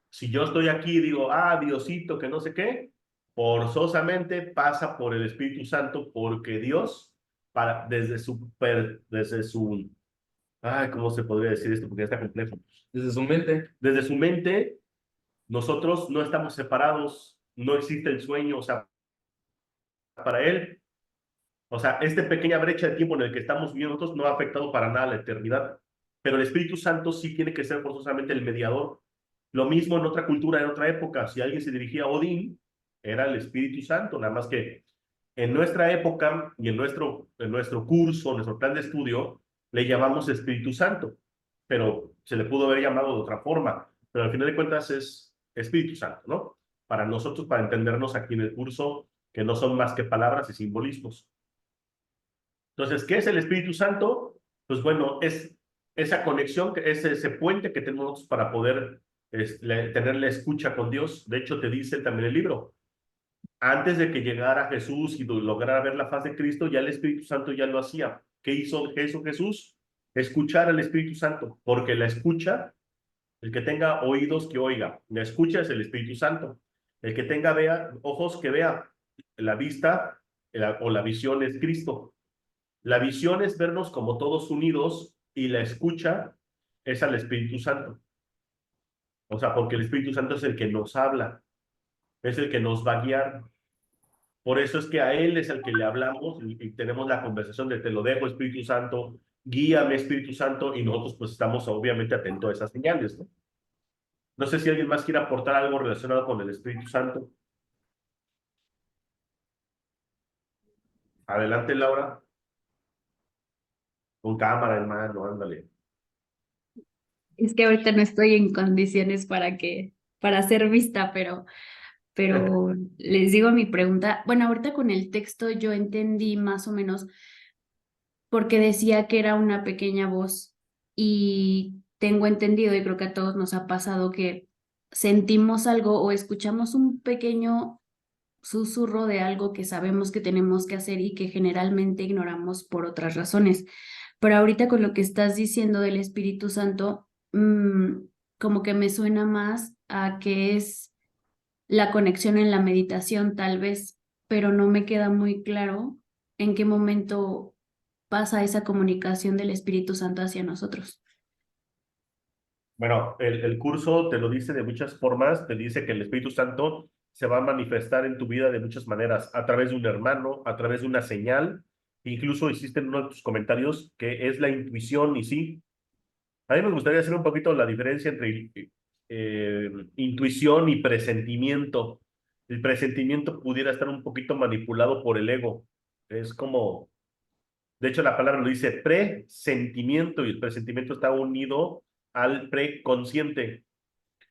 si yo estoy aquí y digo, Diosito, que no sé qué, forzosamente pasa por el Espíritu Santo porque Dios, desde su, ¿cómo se podría decir esto? Porque ya está complejo. Desde su mente. Desde su mente, nosotros no estamos separados, no existe el sueño, o sea, para él, o sea, esta pequeña brecha de tiempo en el que estamos viviendo nosotros no ha afectado para nada la eternidad, pero el Espíritu Santo sí tiene que ser forzosamente el mediador. Lo mismo en otra cultura, en otra época, si alguien se dirigía a Odín, era el Espíritu Santo, nada más que en nuestra época y en nuestro curso, nuestro plan de estudio, le llamamos Espíritu Santo, pero se le pudo haber llamado de otra forma, pero al final de cuentas es Espíritu Santo, ¿no? Para nosotros, para entendernos aquí en el curso, que no son más que palabras y simbolismos. Entonces, ¿qué es el Espíritu Santo? Pues bueno, es esa conexión, es ese puente que tenemos para poder tener la escucha con Dios. De hecho, te dice también el libro, antes de que llegara Jesús y lograra ver la faz de Cristo, ya el Espíritu Santo ya lo hacía. ¿Qué hizo Jesús? Escuchar al Espíritu Santo, porque la escucha, el que tenga oídos que oiga, la escucha es el Espíritu Santo. El que tenga ojos que vea, la vista o la visión es Cristo. La visión es vernos como todos unidos y la escucha es al Espíritu Santo. O sea, porque el Espíritu Santo es el que nos habla, es el que nos va a guiar. Por eso es que a Él es el que le hablamos y tenemos la conversación de te lo dejo, Espíritu Santo, guíame, Espíritu Santo, y nosotros pues estamos obviamente atentos a esas señales, ¿no? No sé si alguien más quiere aportar algo relacionado con el Espíritu Santo. Adelante, Laura. Con cámara, hermano, ándale. Es que ahorita no estoy en condiciones para ser vista, pero les digo mi pregunta. Bueno, ahorita con el texto yo entendí más o menos porque decía que era una pequeña voz y tengo entendido y creo que a todos nos ha pasado que sentimos algo o escuchamos un pequeño susurro de algo que sabemos que tenemos que hacer y que generalmente ignoramos por otras razones. Pero ahorita con lo que estás diciendo del Espíritu Santo, como que me suena más a que es la conexión en la meditación, tal vez, pero no me queda muy claro en qué momento pasa esa comunicación del Espíritu Santo hacia nosotros. Bueno, el curso te lo dice de muchas formas, te dice que el Espíritu Santo se va a manifestar en tu vida de muchas maneras, a través de un hermano, a través de una señal, incluso hiciste en uno de tus comentarios que es la intuición, y sí, a mí me gustaría hacer un poquito la diferencia entre intuición y presentimiento. El presentimiento pudiera estar un poquito manipulado por el ego, es como, de hecho la palabra lo dice presentimiento, y el presentimiento está unido al preconsciente.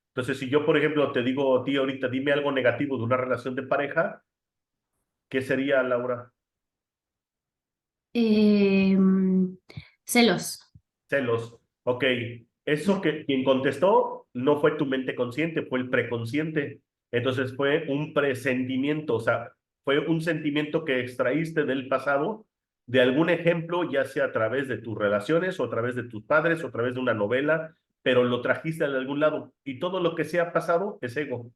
Entonces, si yo, por ejemplo, te digo a ti ahorita, dime algo negativo de una relación de pareja, ¿qué sería, Laura? Celos. Celos. Ok, eso que quien contestó no fue tu mente consciente, fue el preconsciente. Entonces fue un presentimiento, o sea, fue un sentimiento que extraíste del pasado, de algún ejemplo, ya sea a través de tus relaciones o a través de tus padres o a través de una novela, pero lo trajiste de algún lado. Y todo lo que sea pasado es ego.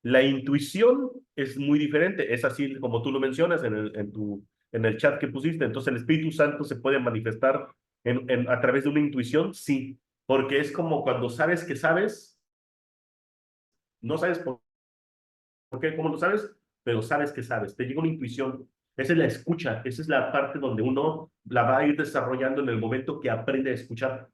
La intuición es muy diferente, es así como tú lo mencionas en el chat que pusiste. Entonces el Espíritu Santo se puede manifestar a través de una intuición, sí, porque es como cuando sabes que sabes, no sabes por qué, cómo lo sabes, pero sabes que sabes, te llega una intuición. Esa es la escucha, esa es la parte donde uno la va a ir desarrollando en el momento que aprende a escuchar.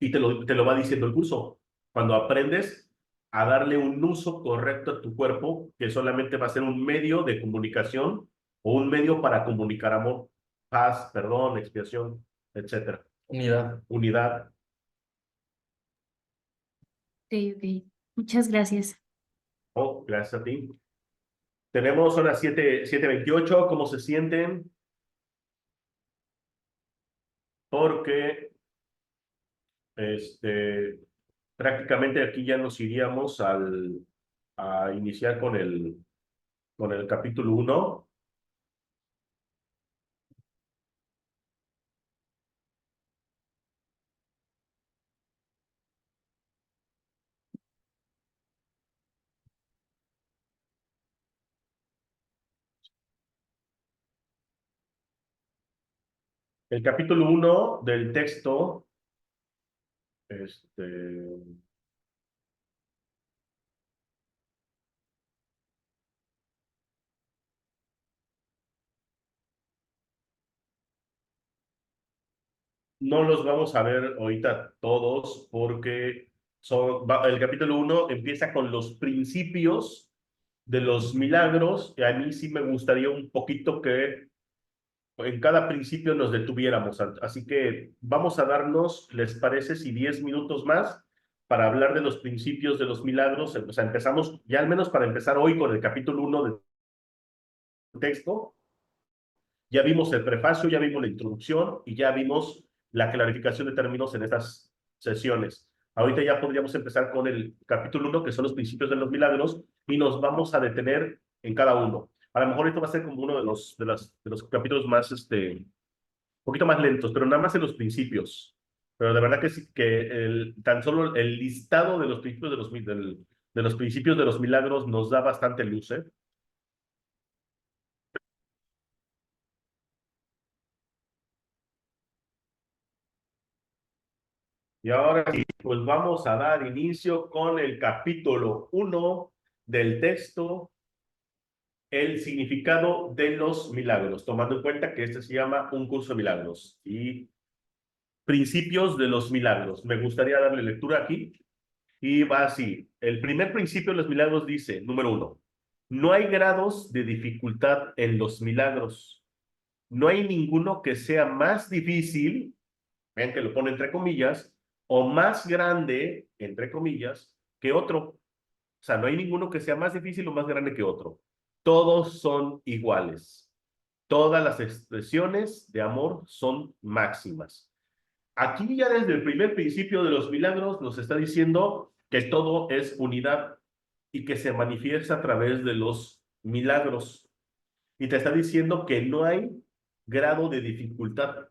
Y te lo va diciendo el curso. Cuando aprendes a darle un uso correcto a tu cuerpo, que solamente va a ser un medio de comunicación o un medio para comunicar amor, paz, perdón, expiación, etcétera. Unidad. Unidad. Ok, ok. Muchas gracias. Oh, gracias a ti. Son las 7:28. ¿Cómo se sienten? Porque prácticamente aquí ya nos iríamos a iniciar con el capítulo 1. El capítulo 1 del texto, no los vamos a ver ahorita todos porque el capítulo 1 empieza con los principios de los milagros, y a mí sí me gustaría un poquito que en cada principio nos detuviéramos. Así que vamos a darnos, ¿les parece si 10 minutos más para hablar de los principios de los milagros? O sea, empezamos, ya al menos para empezar hoy con el capítulo 1 del texto. Ya vimos el prefacio, ya vimos la introducción y ya vimos la clarificación de términos en estas sesiones. Ahorita ya podríamos empezar con el capítulo 1, que son los principios de los milagros, y nos vamos a detener en cada uno. A lo mejor esto va a ser como uno de los capítulos más, un poquito más lentos, pero nada más en los principios. Pero de verdad que sí, que tan solo el listado de los principios de los principios de los milagros nos da bastante luz, ¿eh? Y ahora sí, pues vamos a dar inicio con el capítulo 1 del texto, el significado de los milagros, tomando en cuenta que este se llama un curso de milagros y principios de los milagros. Me gustaría darle lectura aquí y va así. El primer principio de los milagros dice, número 1, no hay grados de dificultad en los milagros. No hay ninguno que sea más difícil, vean que lo pone entre comillas, o más grande, entre comillas, que otro. O sea, no hay ninguno que sea más difícil o más grande que otro. Todos son iguales. Todas las expresiones de amor son máximas. Aquí ya desde el primer principio de los milagros nos está diciendo que todo es unidad y que se manifiesta a través de los milagros. Y te está diciendo que no hay grado de dificultad,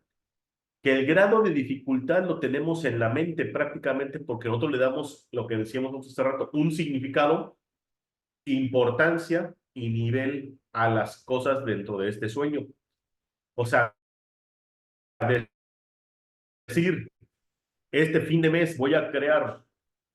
que el grado de dificultad lo tenemos en la mente prácticamente porque nosotros le damos, lo que decíamos hace rato, un significado, importancia y nivel a las cosas dentro de este sueño. O sea, decir, este fin de mes voy a crear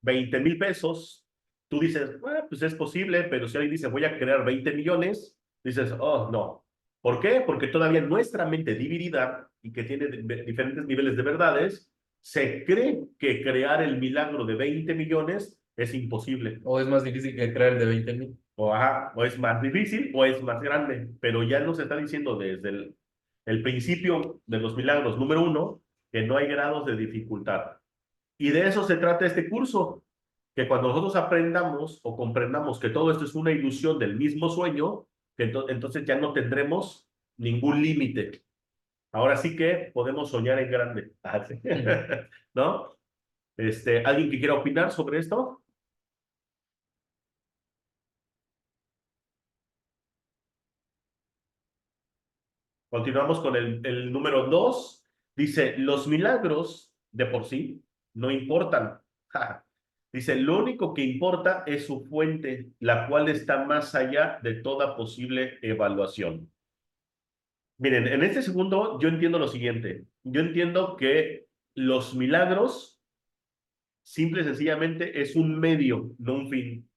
20,000 pesos, tú dices, pues es posible, pero si alguien dice voy a crear 20 millones, dices, oh, no. ¿Por qué? Porque todavía nuestra mente dividida y que tiene diferentes niveles de verdades, se cree que crear el milagro de 20 millones es imposible. O es más difícil que crear el de 20,000. O es más difícil o es más grande, pero ya nos está diciendo desde el principio de los milagros, número 1, que no hay grados de dificultad. Y de eso se trata este curso, que cuando nosotros aprendamos o comprendamos que todo esto es una ilusión del mismo sueño, que entonces ya no tendremos ningún límite. Ahora sí que podemos soñar en grande. ¿No? ¿Alguien que quiera opinar sobre esto? Continuamos con el número 2. Dice, los milagros de por sí no importan. Dice, lo único que importa es su fuente, la cual está más allá de toda posible evaluación. Miren, en este segundo yo entiendo lo siguiente. Yo entiendo que los milagros, simple y sencillamente, es un medio, no un fin.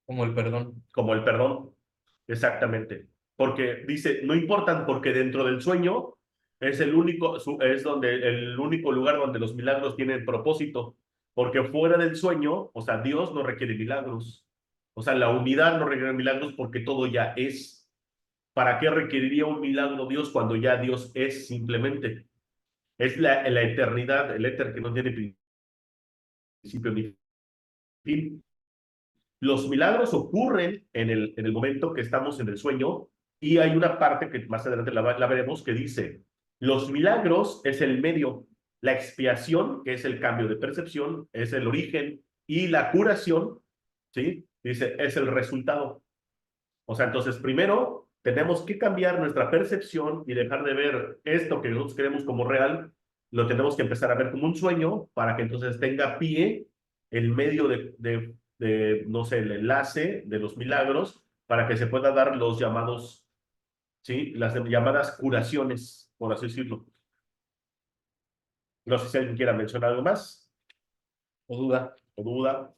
Como el perdón. Como el perdón, exactamente. Porque dice, no importan porque dentro del sueño es el único lugar donde los milagros tienen propósito. Porque fuera del sueño, o sea, Dios no requiere milagros. O sea, la unidad no requiere milagros porque todo ya es. ¿Para qué requeriría un milagro Dios cuando ya Dios es simplemente? Es la eternidad, el éter que no tiene principio ni fin. Los milagros ocurren en el momento que estamos en el sueño y hay una parte que más adelante la veremos que dice, los milagros es el medio, la expiación, que es el cambio de percepción, es el origen y la curación, ¿sí? Dice, es el resultado. O sea, entonces primero tenemos que cambiar nuestra percepción y dejar de ver esto que nosotros queremos como real, lo tenemos que empezar a ver como un sueño para que entonces tenga pie el medio no sé, el enlace de los milagros para que se pueda dar los llamados, ¿sí? Las llamadas curaciones, por así decirlo. No sé si alguien quiera mencionar algo más. O duda. O duda.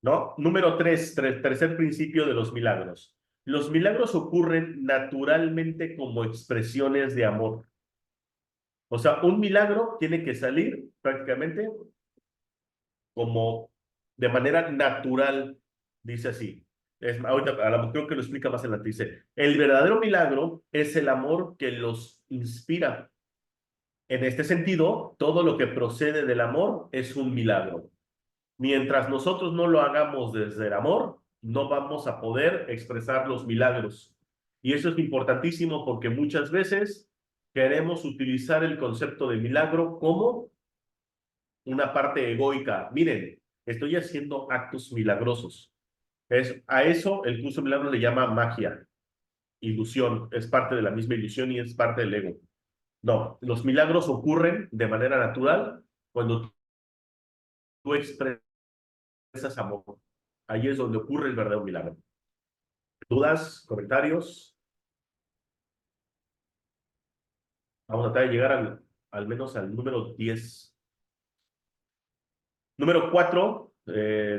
¿No? Número 3, tercer principio de los milagros. Los milagros ocurren naturalmente como expresiones de amor. O sea, un milagro tiene que salir prácticamente como de manera natural, dice así. ahorita creo que lo explica más adelante. Dice, el verdadero milagro es el amor que los inspira. En este sentido, todo lo que procede del amor es un milagro. Mientras nosotros no lo hagamos desde el amor, no vamos a poder expresar los milagros. Y eso es importantísimo porque muchas veces queremos utilizar el concepto de milagro como una parte egoica. Miren, estoy haciendo actos milagrosos. A eso el curso de milagros le llama magia, ilusión. Es parte de la misma ilusión y es parte del ego. No, los milagros ocurren de manera natural cuando tú expresas amor. Ahí es donde ocurre el verdadero milagro. ¿Dudas? ¿Comentarios? Vamos a tratar de llegar al menos al número 10. Número 4,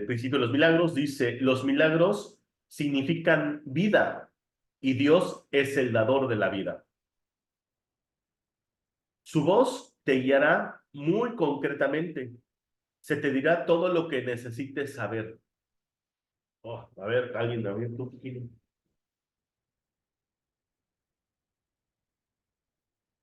principio de los milagros, dice, los milagros significan vida y Dios es el dador de la vida. Su voz te guiará muy concretamente. Se te dirá todo lo que necesites saber. Oh, a ver, alguien, tú.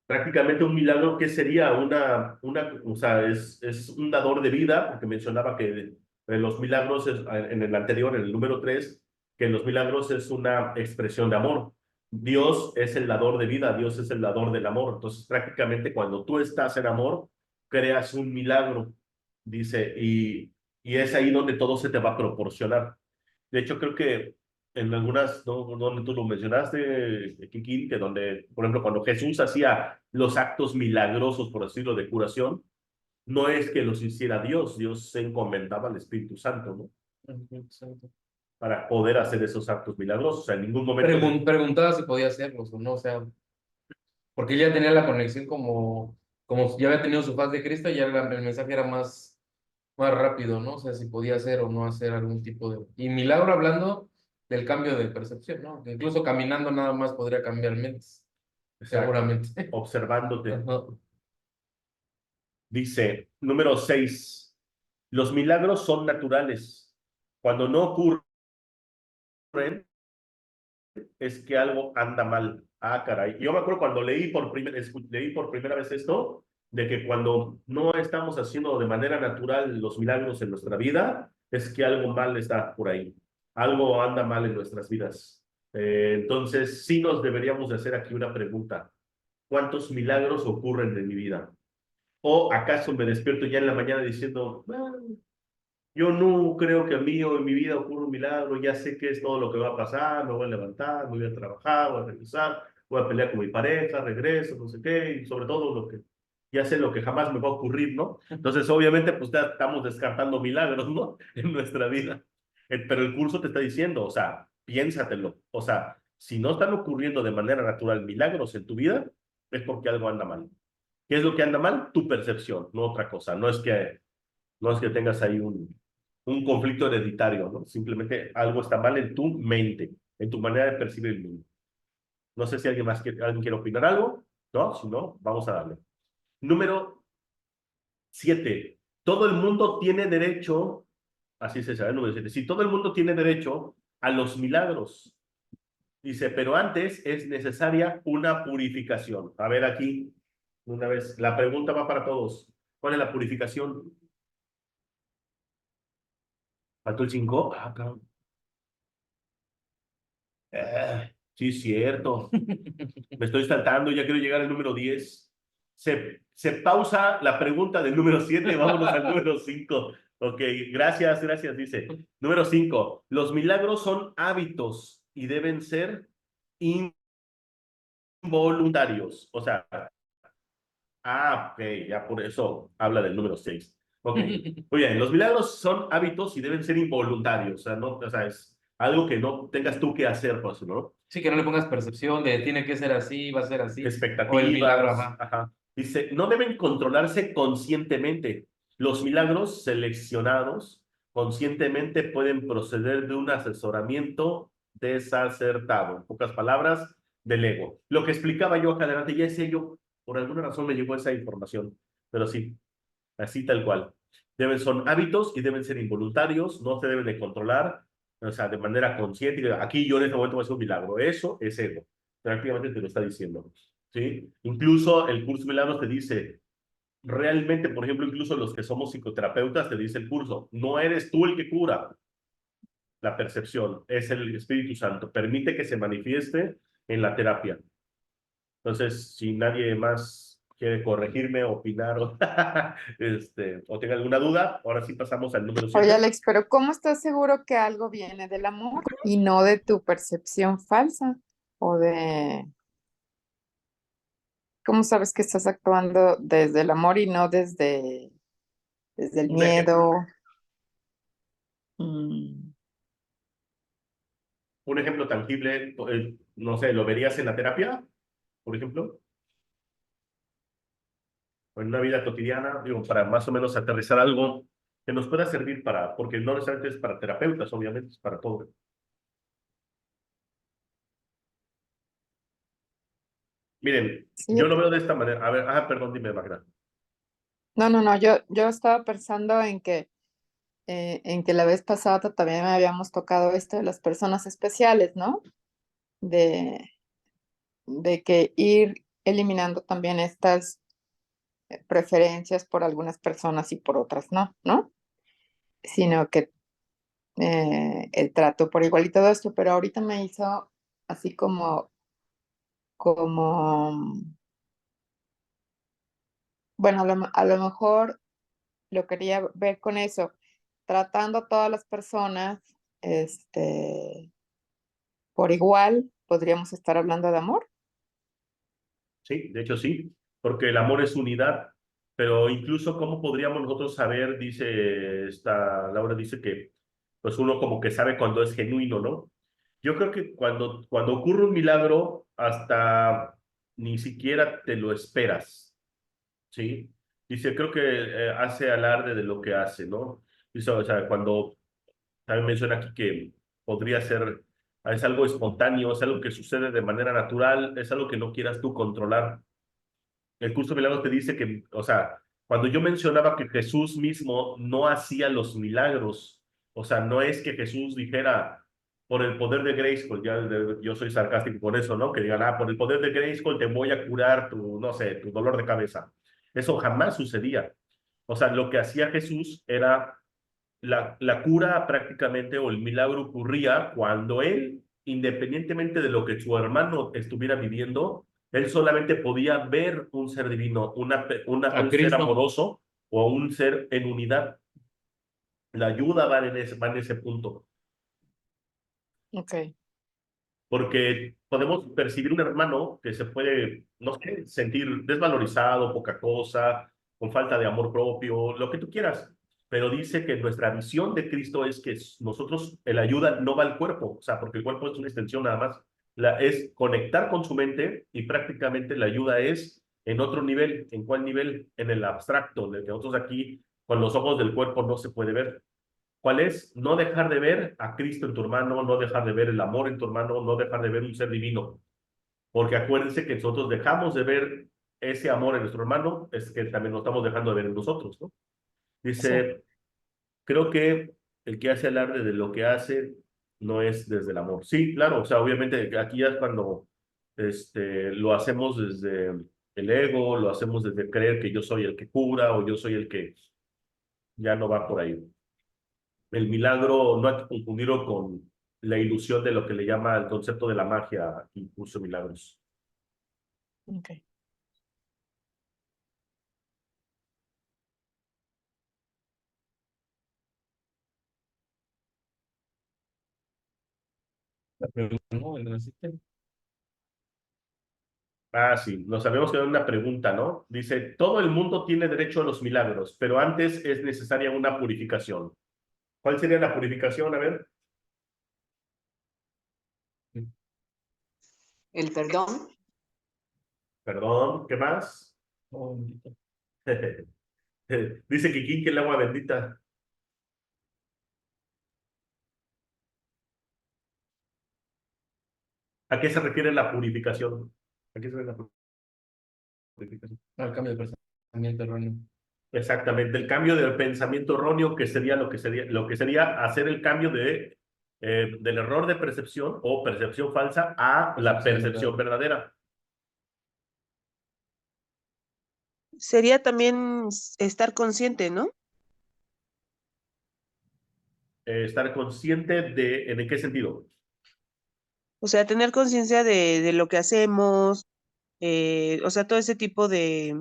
Prácticamente un milagro, ¿qué sería? O sea, es un dador de vida, porque mencionaba que los milagros, en el anterior, en el número 3, que los milagros es una expresión de amor. Dios es el dador de vida, Dios es el dador del amor. Entonces, prácticamente cuando tú estás en amor, creas un milagro, dice, y es ahí donde todo se te va a proporcionar. De hecho, creo que en algunas, ¿no? Donde tú lo mencionaste, Kiki, que donde, por ejemplo, cuando Jesús hacía los actos milagrosos, por decirlo, de curación, no es que los hiciera Dios, Dios se encomendaba al Espíritu Santo, ¿no? Para poder hacer esos actos milagrosos. O sea, en ningún momento... Preguntaba si podía hacerlos o no, o sea, porque él ya tenía la conexión como ya había tenido su faz de Cristo, ya el mensaje era más rápido, ¿no? O sea, si podía hacer o no hacer algún tipo de... Y milagro hablando del cambio de percepción, ¿no? Que incluso caminando nada más podría cambiar mentes, seguramente. Observándote. Ajá. Dice, número 6, los milagros son naturales. Cuando no ocurren, es que algo anda mal. Ah, caray. Yo me acuerdo cuando leí por primera vez esto, de que cuando no estamos haciendo de manera natural los milagros en nuestra vida, es que algo mal está por ahí. Algo anda mal en nuestras vidas. Entonces, sí nos deberíamos de hacer aquí una pregunta. ¿Cuántos milagros ocurren en mi vida? ¿O acaso me despierto ya en la mañana diciendo, yo no creo que a mí o en mi vida ocurra un milagro, ya sé qué es todo lo que va a pasar, me voy a levantar, me voy a trabajar, voy a regresar, voy a pelear con mi pareja, regreso, no sé qué, y sobre todo ya sé lo que jamás me va a ocurrir, ¿no? Entonces, obviamente, pues ya estamos descartando milagros, ¿no? En nuestra vida. Pero el curso te está diciendo, o sea, piénsatelo, o sea, si no están ocurriendo de manera natural milagros en tu vida, es porque algo anda mal. ¿Qué es lo que anda mal? Tu percepción, no otra cosa. No es que tengas ahí un conflicto hereditario, ¿no? Simplemente algo está mal en tu mente, en tu manera de percibir el mundo. No sé si alguien quiere opinar algo, ¿no? Si no, vamos a darle. Número 7. Todo el mundo tiene derecho, así se sabe, número 7. Si todo el mundo tiene derecho a los milagros. Dice, pero antes es necesaria una purificación. A ver aquí, una vez, la pregunta va para todos. ¿Cuál es la purificación? ¿Faltó el 5? Ah, cabrón. Sí, cierto. Me estoy saltando, ya quiero llegar al número 10. Se pausa la pregunta del número 7, vámonos al número 5. Ok, gracias, dice. Número 5. Los milagros son hábitos y deben ser involuntarios. O sea, ok, ya por eso habla del número 6. Ok, muy bien, los milagros son hábitos y deben ser involuntarios. O sea, no, o sea, es algo que no tengas tú que hacer, pues, ¿no? Sí, que no le pongas percepción de tiene que ser así, va a ser así. O el milagro, Expectativas. ajá. Ajá. Dice, no deben controlarse conscientemente. Los milagros seleccionados conscientemente pueden proceder de un asesoramiento desacertado. En pocas palabras, del ego. Lo que explicaba yo acá adelante, ya sé yo, por alguna razón me llegó esa información, pero sí, así tal cual. Son hábitos y deben ser involuntarios, no se deben de controlar. O sea, de manera consciente. Aquí yo en este momento voy a hacer un milagro. Eso es ego. Prácticamente te lo está diciendo. ¿Sí? Incluso el curso de milagros te dice, realmente, por ejemplo, incluso los que somos psicoterapeutas, te dice el curso, no eres tú el que cura la percepción, es el Espíritu Santo. Permite que se manifieste en la terapia. Entonces, si nadie más quiere corregirme, opinar o, o tenga alguna duda, ahora sí pasamos al número Oye, 7. Alex, pero ¿cómo estás seguro que algo viene del amor y no de tu percepción falsa? O de, ¿cómo sabes que estás actuando desde el amor y no desde el Un ejemplo, miedo? Mm, un ejemplo tangible, no sé, ¿lo verías en la terapia, por ejemplo? O en una vida cotidiana, digo, para más o menos aterrizar algo que nos pueda servir para, porque no necesariamente es para terapeutas, obviamente, es para todo. Miren, sí, yo lo veo de esta manera. A ver, perdón, dime, Magda. no, yo estaba pensando en que la vez pasada también habíamos tocado esto de las personas especiales, ¿no? De, de que ir eliminando también estas preferencias por algunas personas y por otras no, ¿no? Sino que el trato por igual y todo esto, pero ahorita me hizo así como, bueno, a lo mejor lo quería ver con eso, tratando a todas las personas, por igual, podríamos estar hablando de amor. Sí, de hecho sí, porque el amor es unidad, pero incluso cómo podríamos nosotros saber, dice Laura dice que pues uno como que sabe cuando es genuino, ¿no? Yo creo que cuando ocurre un milagro, hasta ni siquiera te lo esperas, ¿sí? Dice, creo que hace alarde de lo que hace, ¿no? Dice, o sea, cuando también menciona aquí que podría ser, es algo espontáneo, es algo que sucede de manera natural, es algo que no quieras tú controlar. El curso de milagros te dice que, o sea, cuando yo mencionaba que Jesús mismo no hacía los milagros, o sea, no es que Jesús dijera, por el poder de Grayskull, yo soy sarcástico con eso, ¿no? Que digan, por el poder de Grayskull te voy a curar tu, no sé, tu dolor de cabeza. Eso jamás sucedía. O sea, lo que hacía Jesús era la cura prácticamente o el milagro ocurría cuando él, independientemente de lo que su hermano estuviera viviendo, él solamente podía ver un ser divino, A un ser Cristo. amoroso o un ser en unidad. La ayuda va en ese punto, Ok, porque podemos percibir un hermano que se puede, no sé, sentir desvalorizado, poca cosa, con falta de amor propio, lo que tú quieras. Pero dice que nuestra visión de Cristo es que nosotros, el ayuda no va al cuerpo, o sea, porque el cuerpo es una extensión nada más, es conectar con su mente y prácticamente la ayuda es en otro nivel. ¿En cuál nivel? En el abstracto, de que nosotros aquí con los ojos del cuerpo no se puede ver. ¿Cuál es? No dejar de ver a Cristo en tu hermano, no dejar de ver el amor en tu hermano, no dejar de ver un ser divino. Porque acuérdense que nosotros dejamos de ver ese amor en nuestro hermano, es que también lo estamos dejando de ver en nosotros, ¿no? sí, Dice, creo que el que hace alarde de lo que hace no es desde el amor. Sí, claro, o sea, obviamente aquí ya es cuando lo hacemos desde el ego, lo hacemos desde creer que yo soy el que cura o yo soy el que ya no va por ahí. El milagro no hay que confundirlo con la ilusión de lo que le llama el concepto de la magia y curso de milagros. ok. La pregunta, ¿no? El asistente. Ah, sí, nos habíamos quedado en una pregunta, ¿no? Dice, todo el mundo tiene derecho a los milagros, pero antes es necesaria una purificación. ¿Cuál sería la purificación? A ver, El perdón. perdón, ¿qué más? Oh, bendito. Dice que quinque el agua bendita. ¿A qué se refiere la purificación? ¿A qué se refiere la purificación? Al cambio de pensamiento erróneo. Exactamente, el cambio del pensamiento erróneo, que sería lo que sería hacer el cambio de del error de percepción o percepción falsa a la percepción verdadera. Sería también estar consciente, ¿no? Estar consciente de, ¿en qué sentido? O sea, tener conciencia de lo que hacemos, o sea, todo ese tipo de,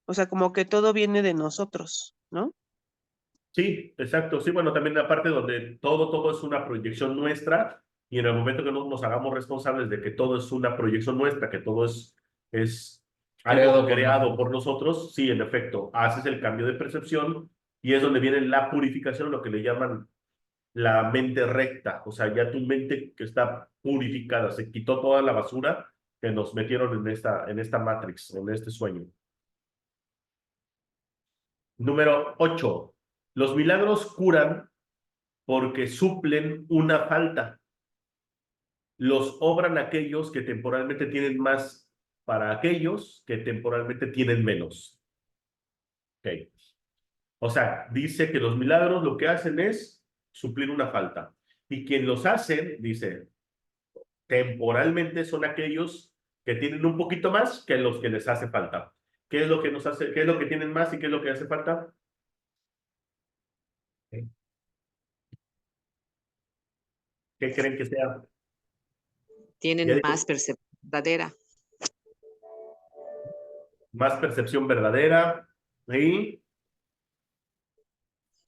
o sea, como que todo viene de nosotros, ¿no? Sí, exacto. Sí, bueno, también la parte donde todo es una proyección nuestra y en el momento que nos hagamos responsables de que todo es una proyección nuestra, que todo es algo creado por nosotros, sí, en efecto, haces el cambio de percepción y es donde viene la purificación, lo que le llaman la mente recta, o sea, ya tu mente que está purificada, se quitó toda la basura que nos metieron en esta matrix, en este sueño. Número 8. Los milagros curan porque suplen una falta. Los obran aquellos que temporalmente tienen más para aquellos que temporalmente tienen menos. Okay. O sea, dice que los milagros lo que hacen es suplir una falta. Y quien los hace, dice, temporalmente son aquellos que tienen un poquito más que los que les hace falta. ¿Qué es lo que nos hace, qué es lo que tienen más y qué es lo que hace falta? ¿Qué creen que sea? Tienen más percepción verdadera. Más percepción verdadera. Y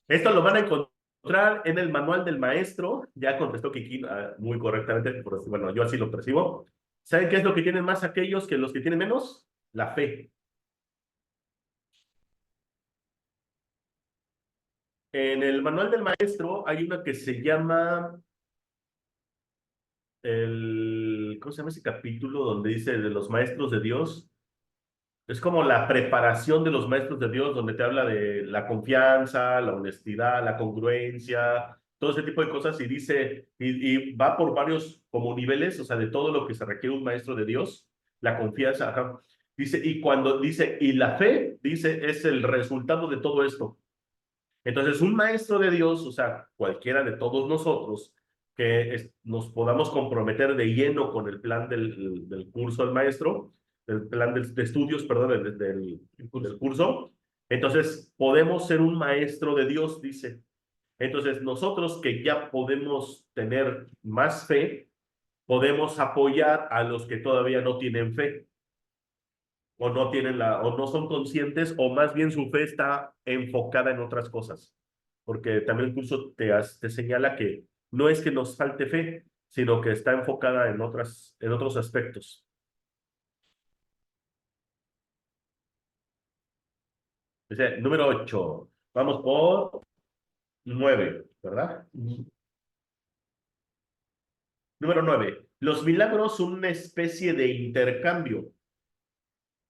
esto lo van a encontrar en el manual del maestro. Ya contestó Kiki muy correctamente. Bueno, yo así lo percibo. ¿Saben qué es lo que tienen más aquellos que los que tienen menos? La fe. En el manual del maestro hay una que se llama ¿cómo se llama ese capítulo donde dice de los maestros de Dios? Es como la preparación de los maestros de Dios, donde te habla de la confianza, la honestidad, la congruencia, todo ese tipo de cosas, y dice, y va por varios como niveles, o sea, de todo lo que se requiere un maestro de Dios, la confianza, ajá. Dice, y cuando dice, y la fe, dice, es el resultado de todo esto. Entonces, un maestro de Dios, o sea, cualquiera de todos nosotros, que nos podamos comprometer de lleno con el plan del curso del maestro, el plan de estudios, perdón, del curso, entonces podemos ser un maestro de Dios, dice. Entonces, nosotros que ya podemos tener más fe, podemos apoyar a los que todavía no tienen fe o no tienen o no son conscientes, o más bien su fe está enfocada en otras cosas. Porque también el curso te señala que no es que nos falte fe, sino que está enfocada en otros aspectos. Dice, número 8. Vamos por 9, ¿verdad? Número 9. Los milagros son una especie de intercambio,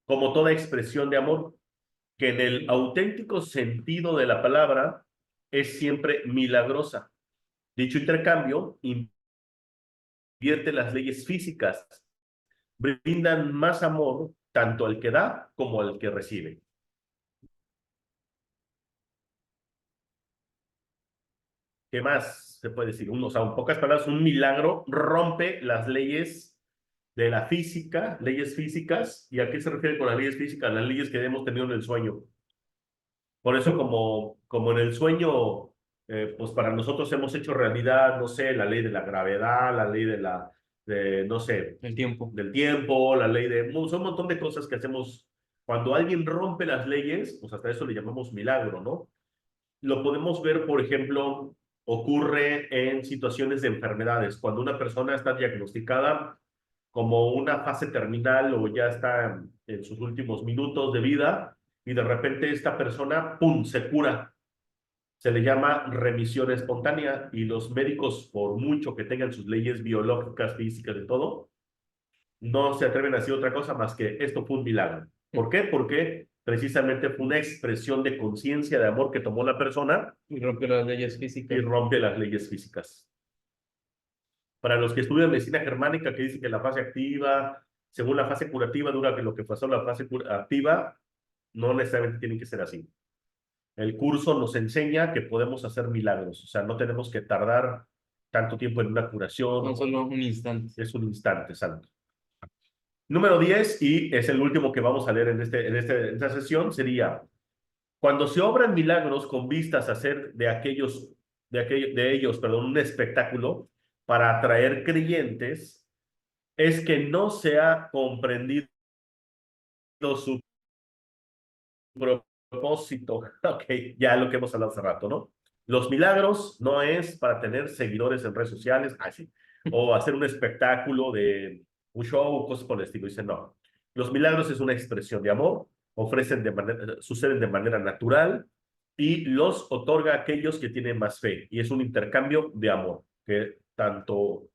como toda expresión de amor, que en el auténtico sentido de la palabra es siempre milagrosa. Dicho intercambio invierte las leyes físicas, brindan más amor tanto al que da como al que recibe. ¿Qué más se puede decir? O sea, en pocas palabras, un milagro rompe las leyes de la física, leyes físicas. ¿Y a qué se refiere con las leyes físicas? Las leyes que hemos tenido en el sueño. Por eso, como en el sueño, pues para nosotros hemos hecho realidad, no sé, la ley de la gravedad, la ley no sé, El tiempo. del tiempo, la ley son un montón de cosas que hacemos. Cuando alguien rompe las leyes, pues hasta eso le llamamos milagro, ¿no? Lo podemos ver, por ejemplo, ocurre en situaciones de enfermedades. Cuando una persona está diagnosticada como una fase terminal o ya está en sus últimos minutos de vida y de repente esta persona, ¡pum!, se cura. Se le llama remisión espontánea y los médicos, por mucho que tengan sus leyes biológicas, físicas, de todo, no se atreven a decir otra cosa más que esto fue un milagro. ¿Por qué? Porque precisamente fue una expresión de conciencia, de amor que tomó la persona Y rompe las leyes físicas. y rompe las leyes físicas. Para los que estudian medicina germánica, que dice que la fase activa, según la fase curativa, dura que lo que pasó la fase activa, no necesariamente tiene que ser así. El curso nos enseña que podemos hacer milagros, o sea, no tenemos que tardar tanto tiempo en una curación. No solo un instante. Es un instante santo. Número 10, y es el último que vamos a leer en esta sesión, sería: cuando se obran milagros con vistas a hacer de ellos, perdón, un espectáculo para atraer creyentes, es que no se ha comprendido su propósito. Ok, ya lo que hemos hablado hace rato, ¿no? Los milagros no es para tener seguidores en redes sociales, así, o hacer un espectáculo de un show, cosas por el estilo. Dicen, no. Los milagros es una expresión de amor, suceden de manera natural y los otorga a aquellos que tienen más fe. Y es un intercambio de amor, que tanto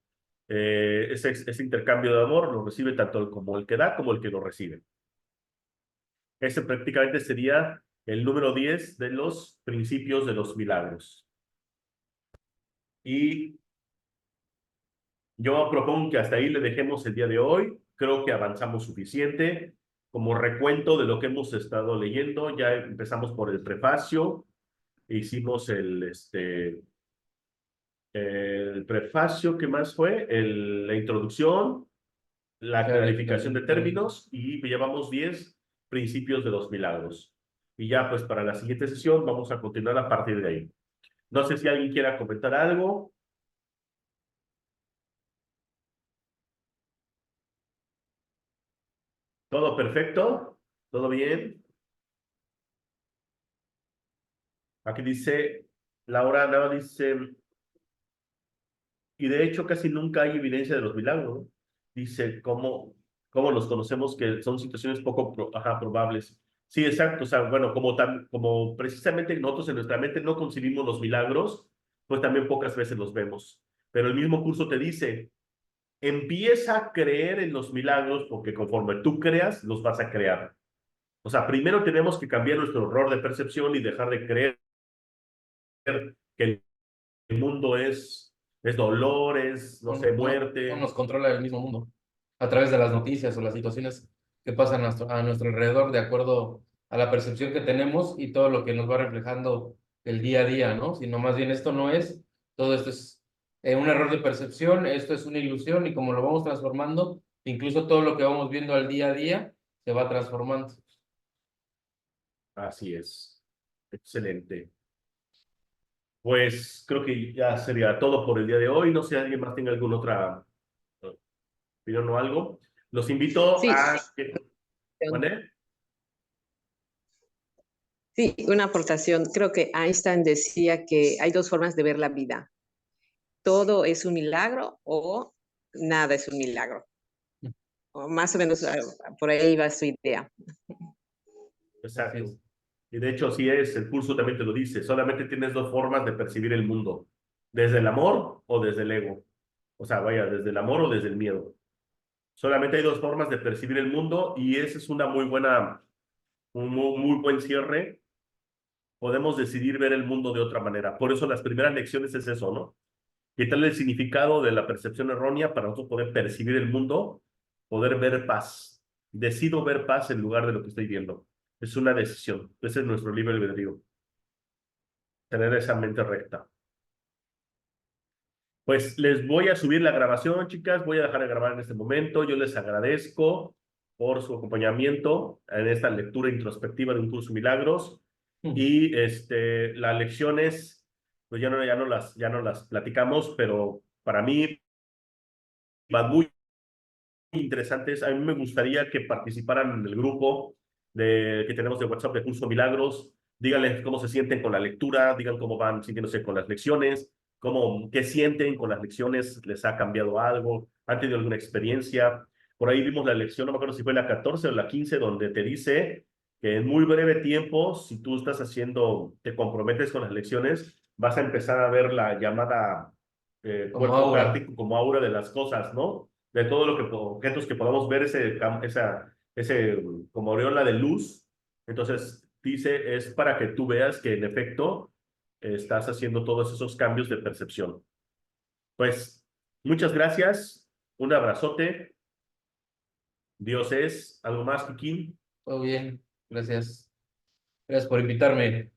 ese intercambio de amor lo recibe tanto como el que da como el que lo recibe. Ese prácticamente sería el número 10 de los principios de los milagros. Y yo propongo que hasta ahí le dejemos el día de hoy. Creo que avanzamos suficiente. Como recuento de lo que hemos estado leyendo, ya empezamos por el prefacio. Hicimos el prefacio, ¿qué más fue? La introducción, la clarificación de términos, y llevamos 10 principios de los milagros. Y ya pues para la siguiente sesión vamos a continuar a partir de ahí. No sé si alguien quiera comentar algo. ¿Todo perfecto? ¿Todo bien? Aquí dice, Laura Nava dice, y de hecho casi nunca hay evidencia de los milagros, ¿no? Dice, ¿cómo los conocemos? Que son situaciones poco probables. Sí, exacto. O sea, bueno, como precisamente nosotros en nuestra mente no concebimos los milagros, pues también pocas veces los vemos. Pero el mismo curso te dice, empieza a creer en los milagros porque conforme tú creas, los vas a crear. O sea, primero tenemos que cambiar nuestro error de percepción y dejar de creer que el mundo es dolor, no sé, muerte. No nos controla el mismo mundo a través de las noticias o las situaciones que pasan a nuestro alrededor de acuerdo a la percepción que tenemos y todo lo que nos va reflejando el día a día, ¿no? Sino más bien esto no es, todo esto es un error de percepción, esto es una ilusión y como lo vamos transformando, incluso todo lo que vamos viendo al día a día se va transformando. Así es. Excelente. Pues creo que ya sería todo por el día de hoy. No sé si alguien más tenga alguna otra opinión o algo. Los invito Sí. a... ¿Vale? Sí, una aportación. Creo que Einstein decía que hay dos formas de ver la vida. Todo es un milagro o nada es un milagro. O más o menos por ahí va su idea. Exacto. Y de hecho, así es, el curso también te lo dice. Solamente tienes dos formas de percibir el mundo: desde el amor o desde el ego. O sea, vaya, desde el amor o desde el miedo. Solamente hay dos formas de percibir el mundo y ese es un muy buen cierre. Podemos decidir ver el mundo de otra manera. Por eso las primeras lecciones es eso, ¿no? Quitarle el significado de la percepción errónea para nosotros poder percibir el mundo, poder ver paz. Decido ver paz en lugar de lo que estoy viendo. Es una decisión. Ese es nuestro libre albedrío. Tener esa mente recta. Pues les voy a subir la grabación, chicas. Voy a dejar de grabar en este momento. Yo les agradezco por su acompañamiento en esta lectura introspectiva de un curso Milagros. Y las lecciones, pues ya no las platicamos, pero para mí van muy interesantes. A mí me gustaría que participaran en el grupo que tenemos de WhatsApp de Curso Milagros. Díganles cómo se sienten con la lectura, digan cómo van sintiéndose con las lecciones, qué sienten con las lecciones, les ha cambiado algo, han tenido alguna experiencia. Por ahí vimos la lección, no me acuerdo si fue la 14 o la 15, donde te dice que en muy breve tiempo, si tú te comprometes con las lecciones, vas a empezar a ver la llamada cuerpo práctico como aura de las cosas, ¿no? De todo lo que objetos que podamos ver, ese como aureola de luz. Entonces dice, es para que tú veas que en efecto estás haciendo todos esos cambios de percepción. Pues muchas gracias, un abrazote. Dios es. ¿Algo más, Kikín? Todo bien, gracias. Gracias por invitarme.